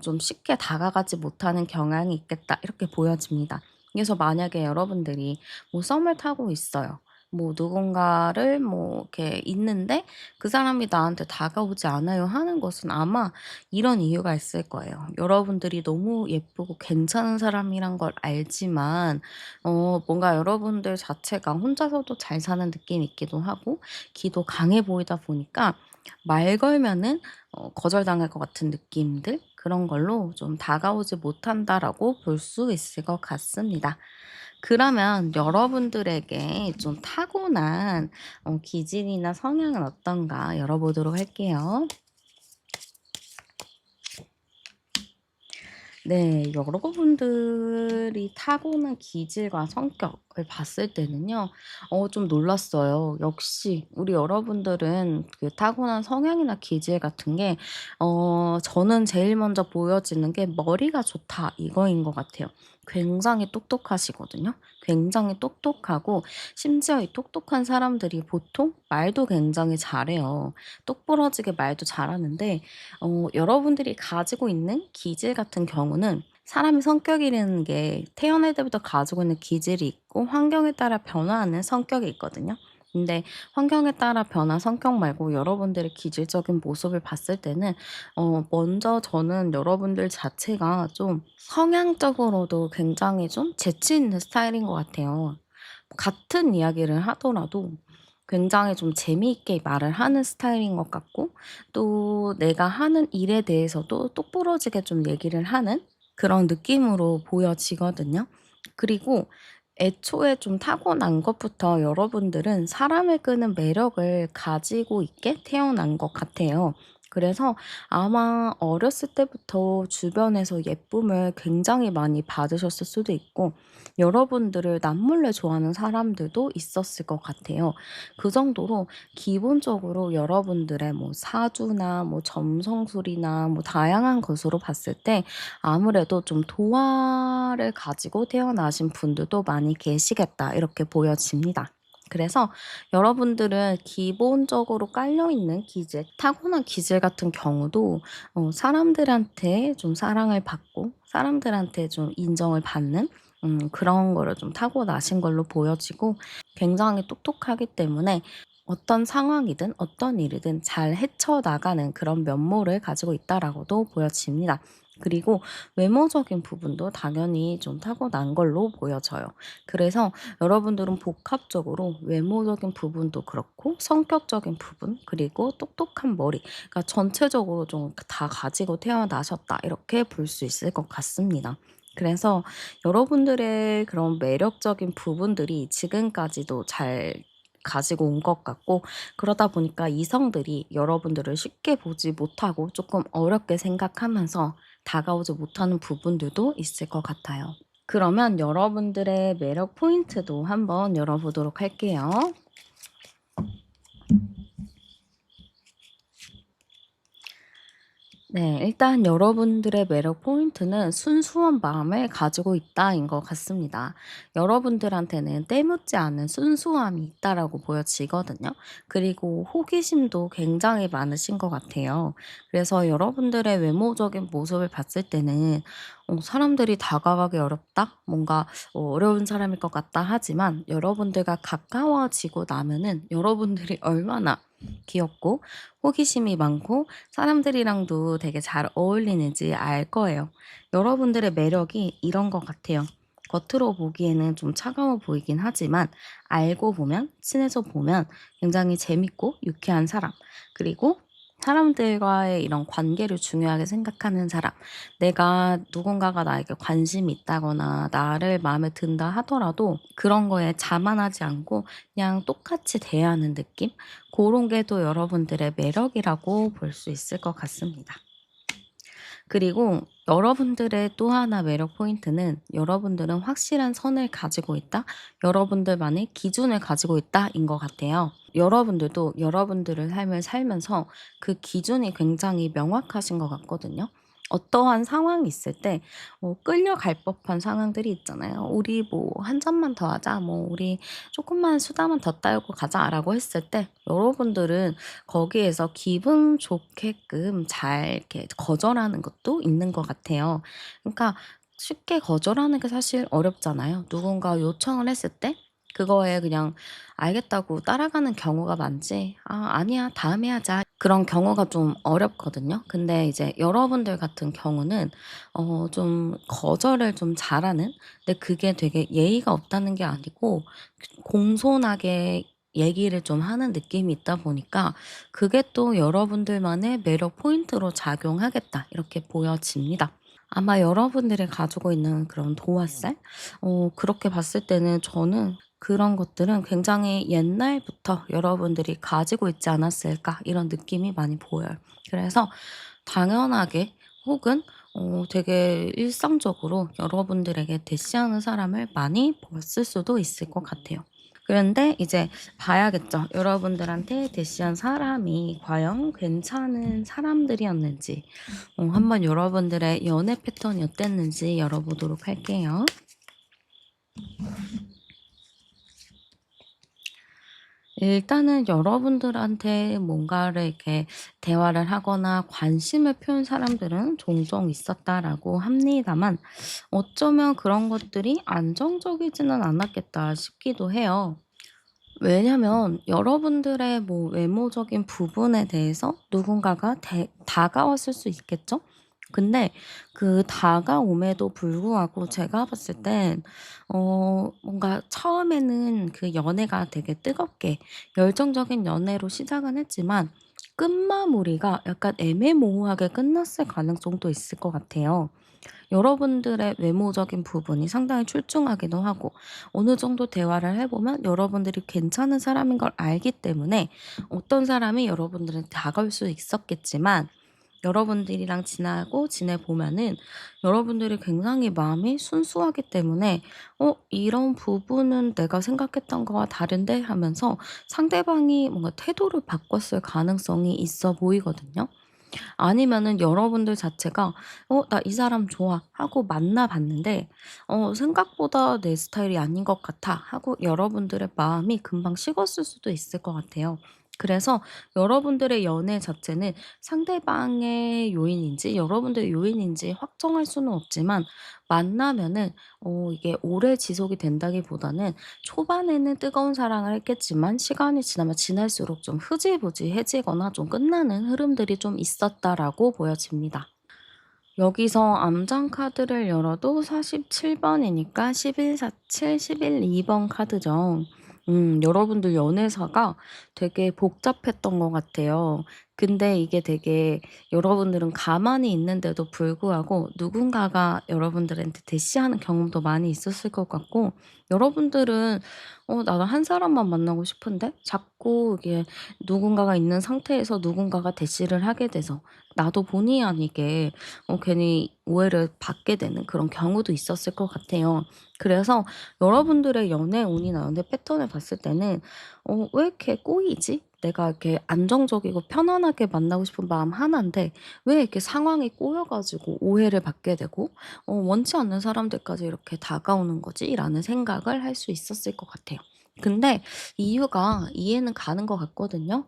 좀 쉽게 다가가지 못하는 경향이 있겠다 이렇게 보여집니다. 그래서 만약에 여러분들이 뭐 썸을 타고 있어요. 뭐 누군가를 뭐 이렇게 있는데 그 사람이 나한테 다가오지 않아요 하는 것은 아마 이런 이유가 있을 거예요. 여러분들이 너무 예쁘고 괜찮은 사람이란 걸 알지만 뭔가 여러분들 자체가 혼자서도 잘 사는 느낌이 있기도 하고 기도 강해 보이다 보니까 말 걸면은 거절당할 것 같은 느낌들 그런 걸로 좀 다가오지 못한다라고 볼 수 있을 것 같습니다. 그러면 여러분들에게 좀 타고난 기질이나 성향은 어떤가 열어보도록 할게요. 네. 여러분들이 타고난 기질과 성격을 봤을 때는요. 좀 놀랐어요. 역시 우리 여러분들은 그 타고난 성향이나 기질 같은 게 저는 제일 먼저 보여지는 게 '머리가 좋다.' 이거인 것 같아요. 굉장히 똑똑하시거든요. 굉장히 똑똑하고 심지어 이 똑똑한 사람들이 보통 말도 굉장히 잘해요. 똑부러지게 말도 잘하는데 여러분들이 가지고 있는 기질 같은 경우는 사람의 성격이라는 게 태어날 때부터 가지고 있는 기질이 있고 환경에 따라 변화하는 성격이 있거든요. 근데 환경에 따라 변한 성격 말고 여러분들의 기질적인 모습을 봤을 때는 먼저 저는 여러분들 자체가 좀 성향적으로도 굉장히 좀 재치 있는 스타일인 것 같아요. 같은 이야기를 하더라도 굉장히 좀 재미있게 말을 하는 스타일인 것 같고 또 내가 하는 일에 대해서도 똑부러지게 좀 얘기를 하는 그런 느낌으로 보여지거든요. 그리고 애초에 좀 타고난 것부터 여러분들은 사람을 끄는 매력을 가지고 있게 태어난 것 같아요. 그래서 아마 어렸을 때부터 주변에서 예쁨을 굉장히 많이 받으셨을 수도 있고 여러분들을 남몰래 좋아하는 사람들도 있었을 것 같아요. 그 정도로 기본적으로 여러분들의 뭐 사주나 뭐 점성술이나 뭐 다양한 것으로 봤을 때 아무래도 좀 도화를 가지고 태어나신 분들도 많이 계시겠다 이렇게 보여집니다. 그래서 여러분들은 기본적으로 깔려 있는 기질, 타고난 기질 같은 경우도 사람들한테 좀 사랑을 받고 사람들한테 좀 인정을 받는 그런 거를 좀 타고나신 걸로 보여지고 굉장히 똑똑하기 때문에 어떤 상황이든 어떤 일이든 잘 헤쳐나가는 그런 면모를 가지고 있다라고도 보여집니다. 그리고 외모적인 부분도 당연히 좀 타고난 걸로 보여져요. 그래서 여러분들은 복합적으로 외모적인 부분도 그렇고 성격적인 부분 그리고 똑똑한 머리 그러니까 전체적으로 좀 다 가지고 태어나셨다 이렇게 볼 수 있을 것 같습니다. 그래서 여러분들의 그런 매력적인 부분들이 지금까지도 잘 가지고 온 것 같고 그러다 보니까 이성들이 여러분들을 쉽게 보지 못하고 조금 어렵게 생각하면서 다가오지 못하는 부분들도 있을 것 같아요. 그러면 여러분들의 매력 포인트도 한번 열어보도록 할게요. 네, 일단 여러분들의 매력 포인트는 순수한 마음을 가지고 있다인 것 같습니다. 여러분들한테는 때묻지 않은 순수함이 있다라고 보여지거든요. 그리고 호기심도 굉장히 많으신 것 같아요. 그래서 여러분들의 외모적인 모습을 봤을 때는 사람들이 다가가기 어렵다? 뭔가 어려운 사람일 것 같다 하지만 여러분들과 가까워지고 나면은 여러분들이 얼마나 귀엽고 호기심이 많고 사람들이랑도 되게 잘 어울리는지 알 거예요. 여러분들의 매력이 이런 것 같아요. 겉으로 보기에는 좀 차가워 보이긴 하지만 알고 보면, 친해져 보면 굉장히 재밌고 유쾌한 사람. 그리고 사람들과의 이런 관계를 중요하게 생각하는 사람. 내가 누군가가 나에게 관심이 있다거나 나를 마음에 든다 하더라도 그런 거에 자만하지 않고 그냥 똑같이 대하는 느낌? 그런 게 또 여러분들의 매력이라고 볼 수 있을 것 같습니다. 그리고 여러분들의 또 하나 매력 포인트는 여러분들은 확실한 선을 가지고 있다. 여러분들만의 기준을 가지고 있다인 것 같아요. 여러분들도 여러분들의 삶을 살면서 그 기준이 굉장히 명확하신 것 같거든요. 어떠한 상황이 있을 때 끌려갈 법한 상황들이 있잖아요. "우리 뭐 한 잔만 더 하자." 뭐 "우리 조금만 수다만 더 떨고 가자."라고 했을 때 여러분들은 거기에서 기분 좋게끔 잘 이렇게 거절하는 것도 있는 것 같아요. 그러니까 쉽게 거절하는 게 사실 어렵잖아요. 누군가 요청을 했을 때 그거에 그냥 알겠다고 따라가는 경우가 많지 "아 아니야. 다음에 하자." 그런 경우가 좀 어렵거든요. 근데 이제 여러분들 같은 경우는 좀 거절을 좀 잘하는 근데 그게 되게 예의가 없다는 게 아니고 공손하게 얘기를 좀 하는 느낌이 있다 보니까 그게 또 여러분들만의 매력 포인트로 작용하겠다 이렇게 보여집니다. 아마 여러분들이 가지고 있는 그런 도화살 그렇게 봤을 때는 저는 그런 것들은 굉장히 옛날부터 여러분들이 가지고 있지 않았을까 이런 느낌이 많이 보여요. 그래서 당연하게 혹은 되게 일상적으로 여러분들에게 대시하는 사람을 많이 봤을 수도 있을 것 같아요. 그런데 이제 봐야겠죠. 여러분들한테 대시한 사람이 과연 괜찮은 사람들이었는지 한번 여러분들의 연애 패턴이 어땠는지 열어보도록 할게요. 일단은 여러분들한테 뭔가를 이렇게 대화를 하거나 관심을 표한 사람들은 종종 있었다라고 합니다만 어쩌면 그런 것들이 안정적이지는 않았겠다 싶기도 해요. 왜냐면 여러분들의 뭐 외모적인 부분에 대해서 누군가가 다가왔을 수 있겠죠? 근데 그 다가옴에도 불구하고 제가 봤을 땐 뭔가 처음에는 그 연애가 되게 뜨겁게 열정적인 연애로 시작은 했지만 끝마무리가 약간 애매모호하게 끝났을 가능성도 있을 것 같아요. 여러분들의 외모적인 부분이 상당히 출중하기도 하고 어느 정도 대화를 해 보면 여러분들이 괜찮은 사람인 걸 알기 때문에 어떤 사람이 여러분들한테 다가올 수 있었겠지만 여러분들이랑 지나고 지내 보면은 여러분들이 굉장히 마음이 순수하기 때문에 '이런 부분은 내가 생각했던 거와 다른데?' 하면서 상대방이 뭔가 태도를 바꿨을 가능성이 있어 보이거든요. 아니면은 여러분들 자체가 나 이 사람 좋아.' 하고 만나 봤는데 '생각보다 내 스타일이 아닌 것 같아.' 하고 여러분들의 마음이 금방 식었을 수도 있을 것 같아요. 그래서 여러분들의 연애 자체는 상대방의 요인인지 여러분들의 요인인지 확정할 수는 없지만 만나면은 이게 오래 지속이 된다기보다는 초반에는 뜨거운 사랑을 했겠지만 시간이 지나면 지날수록 좀 흐지부지해지거나 좀 끝나는 흐름들이 좀 있었다라고 보여집니다. 여기서 암장 카드를 열어도 47 번이니까 1147, 11, 2번 카드죠. 여러분들 연애사가 되게 복잡했던 것 같아요. 근데 이게 되게 여러분들은 가만히 있는데도 불구하고 누군가가 여러분들한테 대시하는 경험도 많이 있었을 것 같고 여러분들은 '나는 한 사람만 만나고 싶은데.' 자꾸 이게 누군가가 있는 상태에서 누군가가 대시를 하게 돼서 나도 본의 아니게 괜히 오해를 받게 되는 그런 경우도 있었을 것 같아요. 그래서 여러분들의 연애 운이나 연애 패턴을 봤을 때는 '왜 이렇게 꼬이지? 내가 이렇게 안정적이고 편안하게 만나고 싶은 마음 하나인데 왜 이렇게 상황이 꼬여 가지고 오해를 받게 되고 원치 않는 사람들까지 이렇게 다가오는 거지?'라는 생각을 할 수 있었을 것 같아요. 근데 이유가 이해는 가는 것 같거든요.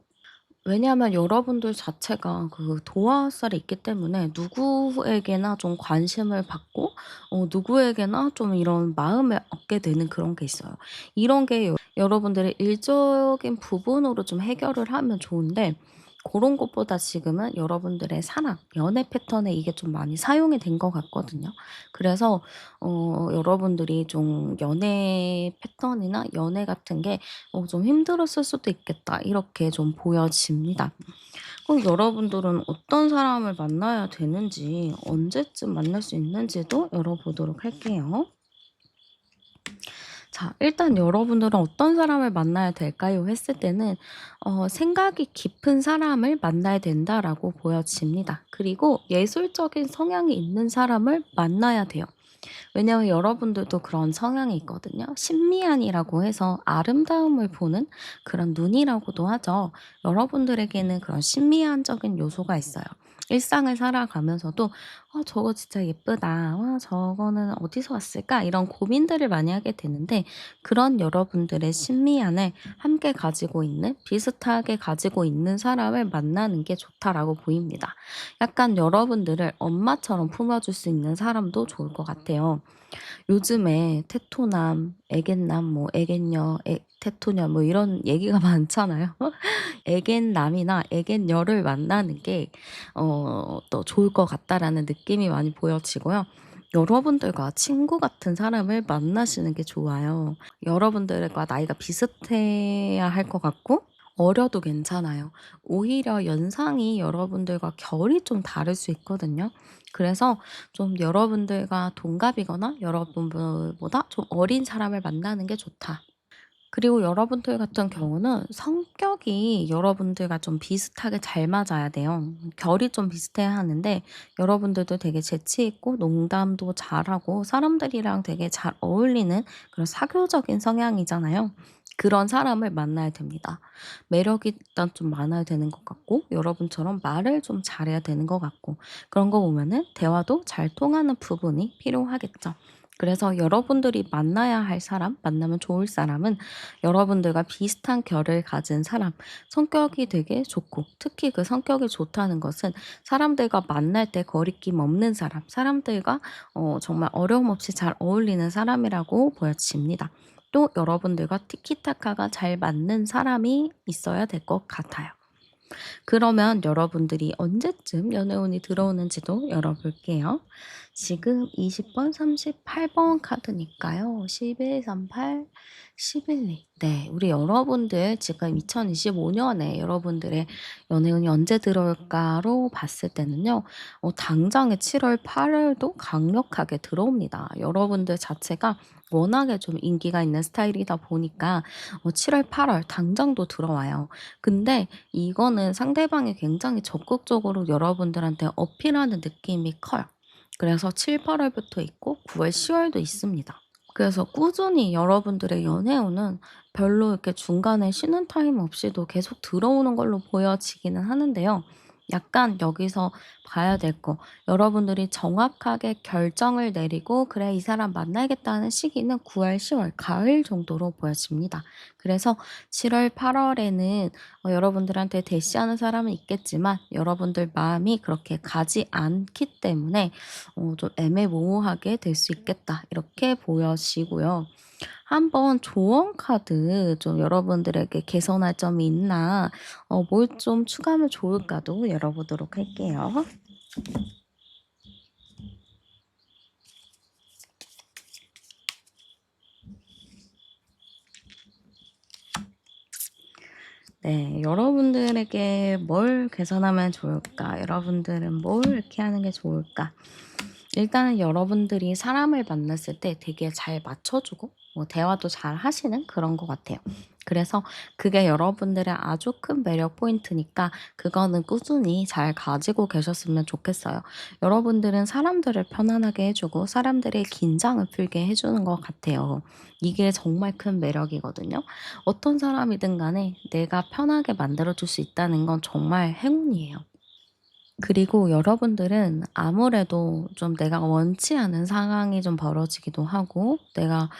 왜냐하면 여러분들 자체가 그 도화살이 있기 때문에 누구에게나 좀 관심을 받고 누구에게나 좀 이런 마음을 얻게 되는 그런 게 있어요. 이런 게 여러분들의 일적인 부분으로 좀 해결을 하면 좋은데 그런 것보다 지금은 여러분들의 사랑, 연애 패턴에 이게 좀 많이 사용이 된 것 같거든요. 그래서 여러분들이 좀 연애 패턴이나 연애 같은 게 좀 힘들었을 수도 있겠다.' 이렇게 좀 보여집니다. 그럼 여러분들은 어떤 사람을 만나야 되는지 언제쯤 만날 수 있는지도 열어보도록 할게요. 자, 일단 여러분들은 '어떤 사람을 만나야 될까요?' 했을 때는 '생각이 깊은 사람을 만나야 된다.'라고 보여집니다. 그리고 예술적인 성향이 있는 사람을 만나야 돼요. 왜냐하면 여러분들도 그런 성향이 있거든요. 신미안이라고 해서 아름다움을 보는 그런 눈이라고도 하죠. 여러분들에게는 그런 신미안적인 요소가 있어요. 일상을 살아가면서도 저거 진짜 예쁘다. 와 저거는 어디서 왔을까?' 이런 고민들을 많이 하게 되는데 그런 여러분들의 신미안을 함께 가지고 있는 비슷하게 가지고 있는 사람을 만나는 게 좋다라고 보입니다. 약간 여러분들을 엄마처럼 품어줄 수 있는 사람도 좋을 것 같아요. 요즘에 테토남, 애견남, 뭐 애견녀, 테토녀 뭐 이런 얘기가 많잖아요. 애견남이나 애견녀를 만나는 게 더 좋을 것 같다라는 느낌이 많이 보여지고요. 여러분들과 친구 같은 사람을 만나시는 게 좋아요. 여러분들과 나이가 비슷해야 할 것 같고 어려도 괜찮아요. 오히려 연상이 여러분들과 결이 좀 다를 수 있거든요. 그래서 좀 여러분들과 동갑이거나 여러분들보다 좀 어린 사람을 만나는 게 좋다. 그리고 여러분들 같은 경우는 성격이 여러분들과 좀 비슷하게 잘 맞아야 돼요. 결이 좀 비슷해야 하는데 여러분들도 되게 재치 있고 농담도 잘하고 사람들이랑 되게 잘 어울리는 그런 사교적인 성향이잖아요. 그런 사람을 만나야 됩니다. 매력이 일단 좀 많아야 되는 것 같고 여러분처럼 말을 좀 잘해야 되는 것 같고 그런 거 보면은 대화도 잘 통하는 부분이 필요하겠죠. 그래서 여러분들이 만나야 할 사람, 만나면 좋을 사람은 여러분들과 비슷한 결을 가진 사람, 성격이 되게 좋고 특히 그 성격이 좋다는 것은 사람들과 만날 때 거리낌 없는 사람, 사람들과 정말 어려움 없이 잘 어울리는 사람이라고 보여집니다. 또 여러분들과 티키타카가 잘 맞는 사람이 있어야 될 것 같아요. 그러면 여러분들이 언제쯤 연애운이 들어오는지도 열어볼게요. 지금 20번, 38번 카드니까요. 11, 38, 11. 네, 우리 여러분들 지금 2025년에 여러분들의 연애운이 언제 들어올까로 봤을 때는요. 당장에 7월, 8월도 강력하게 들어옵니다. 여러분들 자체가 워낙에 좀 인기가 있는 스타일이다 보니까 7월, 8월 당장도 들어와요. 근데 이거는 상대방이 굉장히 적극적으로 여러분들한테 어필하는 느낌이 커요. 그래서 7-8 월부터 있고 9월 10 월도 있습니다. 그래서 꾸준히 여러분들의 연애운은 별로 이렇게 중간에 쉬는 타임 없이도 계속 들어오는 걸로 보여지기는 하는데요. 약간 여기서 봐야 될 거, 여러분들이 정확하게 결정을 내리고 '그래 이 사람 만나야겠다.'는 시기는 9월, 10월 가을 정도로 보여집니다. 그래서 7월, 8 월에는 여러분들한테 대시하는 사람은 있겠지만 여러분들 마음이 그렇게 가지 않기 때문에 좀 애매모호하게 될 수 있겠다 이렇게 보여지고요. 한번 조언 카드 좀 여러분들에게 개선할 점이 있나 뭘 좀 추가하면 좋을까도 열어보도록 할게요. 네. 여러분들에게 뭘 개선하면 좋을까? 여러분들은 뭘 이렇게 하는 게 좋을까? 일단은 여러분들이 사람을 만났을 때 되게 잘 맞춰주고 뭐 대화도 잘 하시는 그런 것 같아요. 그래서 그게 여러분들의 아주 큰 매력 포인트니까 그거는 꾸준히 잘 가지고 계셨으면 좋겠어요. 여러분들은 사람들을 편안하게 해주고 사람들의 긴장을 풀게 해주는 것 같아요. 이게 정말 큰 매력이거든요. 어떤 사람이든 간에 내가 편하게 만들어줄 수 있다는 건 정말 행운이에요. 그리고 여러분들은 아무래도 좀 내가 원치 않은 상황이 좀 벌어지기도 하고 내가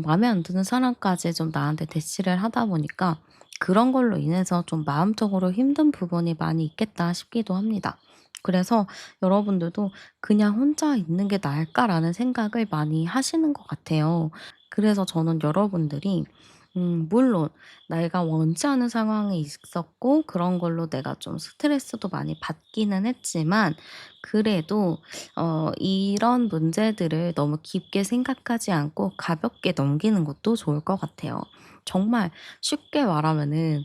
마음에 안 드는 사람까지 좀 나한테 대시를 하다 보니까 그런 걸로 인해서 좀 마음적으로 힘든 부분이 많이 있겠다 싶기도 합니다. 그래서 여러분들도 '그냥 혼자 있는 게 나을까?'라는 생각을 많이 하시는 것 같아요. 그래서 저는 여러분들이 물론 내가 원치 않은 상황이 있었고 그런 걸로 내가 좀 스트레스도 많이 받기는 했지만 그래도 이런 문제들을 너무 깊게 생각하지 않고 가볍게 넘기는 것도 좋을 것 같아요. 정말 쉽게 말하면은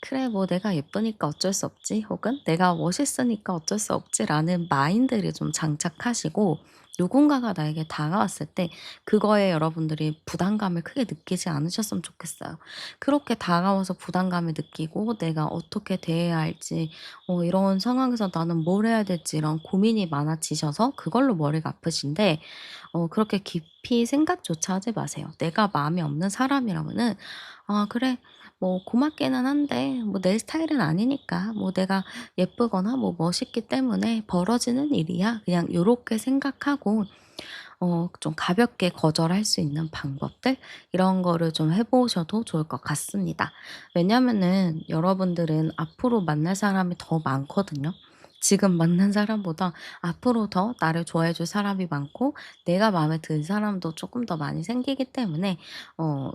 '그래 뭐 내가 예쁘니까 어쩔 수 없지.' 혹은 '내가 멋있으니까 어쩔 수 없지.'라는 마인드를 좀 장착하시고 누군가가 나에게 다가왔을 때 그거에 여러분들이 부담감을 크게 느끼지 않으셨으면 좋겠어요. 그렇게 다가와서 부담감을 느끼고 내가 어떻게 대해야 할지 이런 상황에서 나는 뭘 해야 될지 이런 고민이 많아지셔서 그걸로 머리가 아프신데 그렇게 깊이 생각조차 하지 마세요. 내가 마음에 없는 사람이라면은 '아 그래. 뭐 고맙기는 한데 뭐 내 스타일은 아니니까 뭐 내가 예쁘거나 뭐 멋있기 때문에 벌어지는 일이야.' 그냥 요렇게 생각하고 좀 가볍게 거절할 수 있는 방법들 이런 거를 좀 해 보셔도 좋을 것 같습니다. 왜냐면은 여러분들은 앞으로 만날 사람이 더 많거든요. 지금 만난 사람보다 앞으로 더 나를 좋아해 줄 사람이 많고 내가 마음에 든 사람도 조금 더 많이 생기기 때문에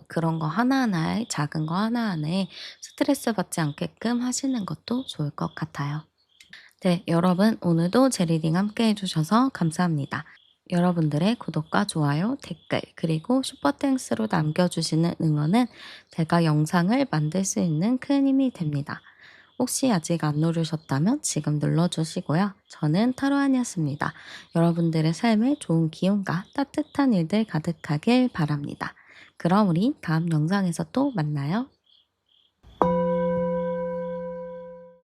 그런 거 하나하나에 작은 거 하나하나에 스트레스 받지 않게끔 하시는 것도 좋을 것 같아요. 네, 여러분 오늘도 제 리딩 함께 해 주셔서 감사합니다. 여러분들의 구독과 좋아요, 댓글, 그리고 슈퍼땡스로 남겨주시는 응원은 제가 영상을 만들 수 있는 큰 힘이 됩니다. 혹시 아직 안 누르셨다면 지금 눌러주시고요. 저는 타로안이었습니다. 여러분들의 삶에 좋은 기운과 따뜻한 일들 가득하길 바랍니다. 그럼 우리 다음 영상에서 또 만나요.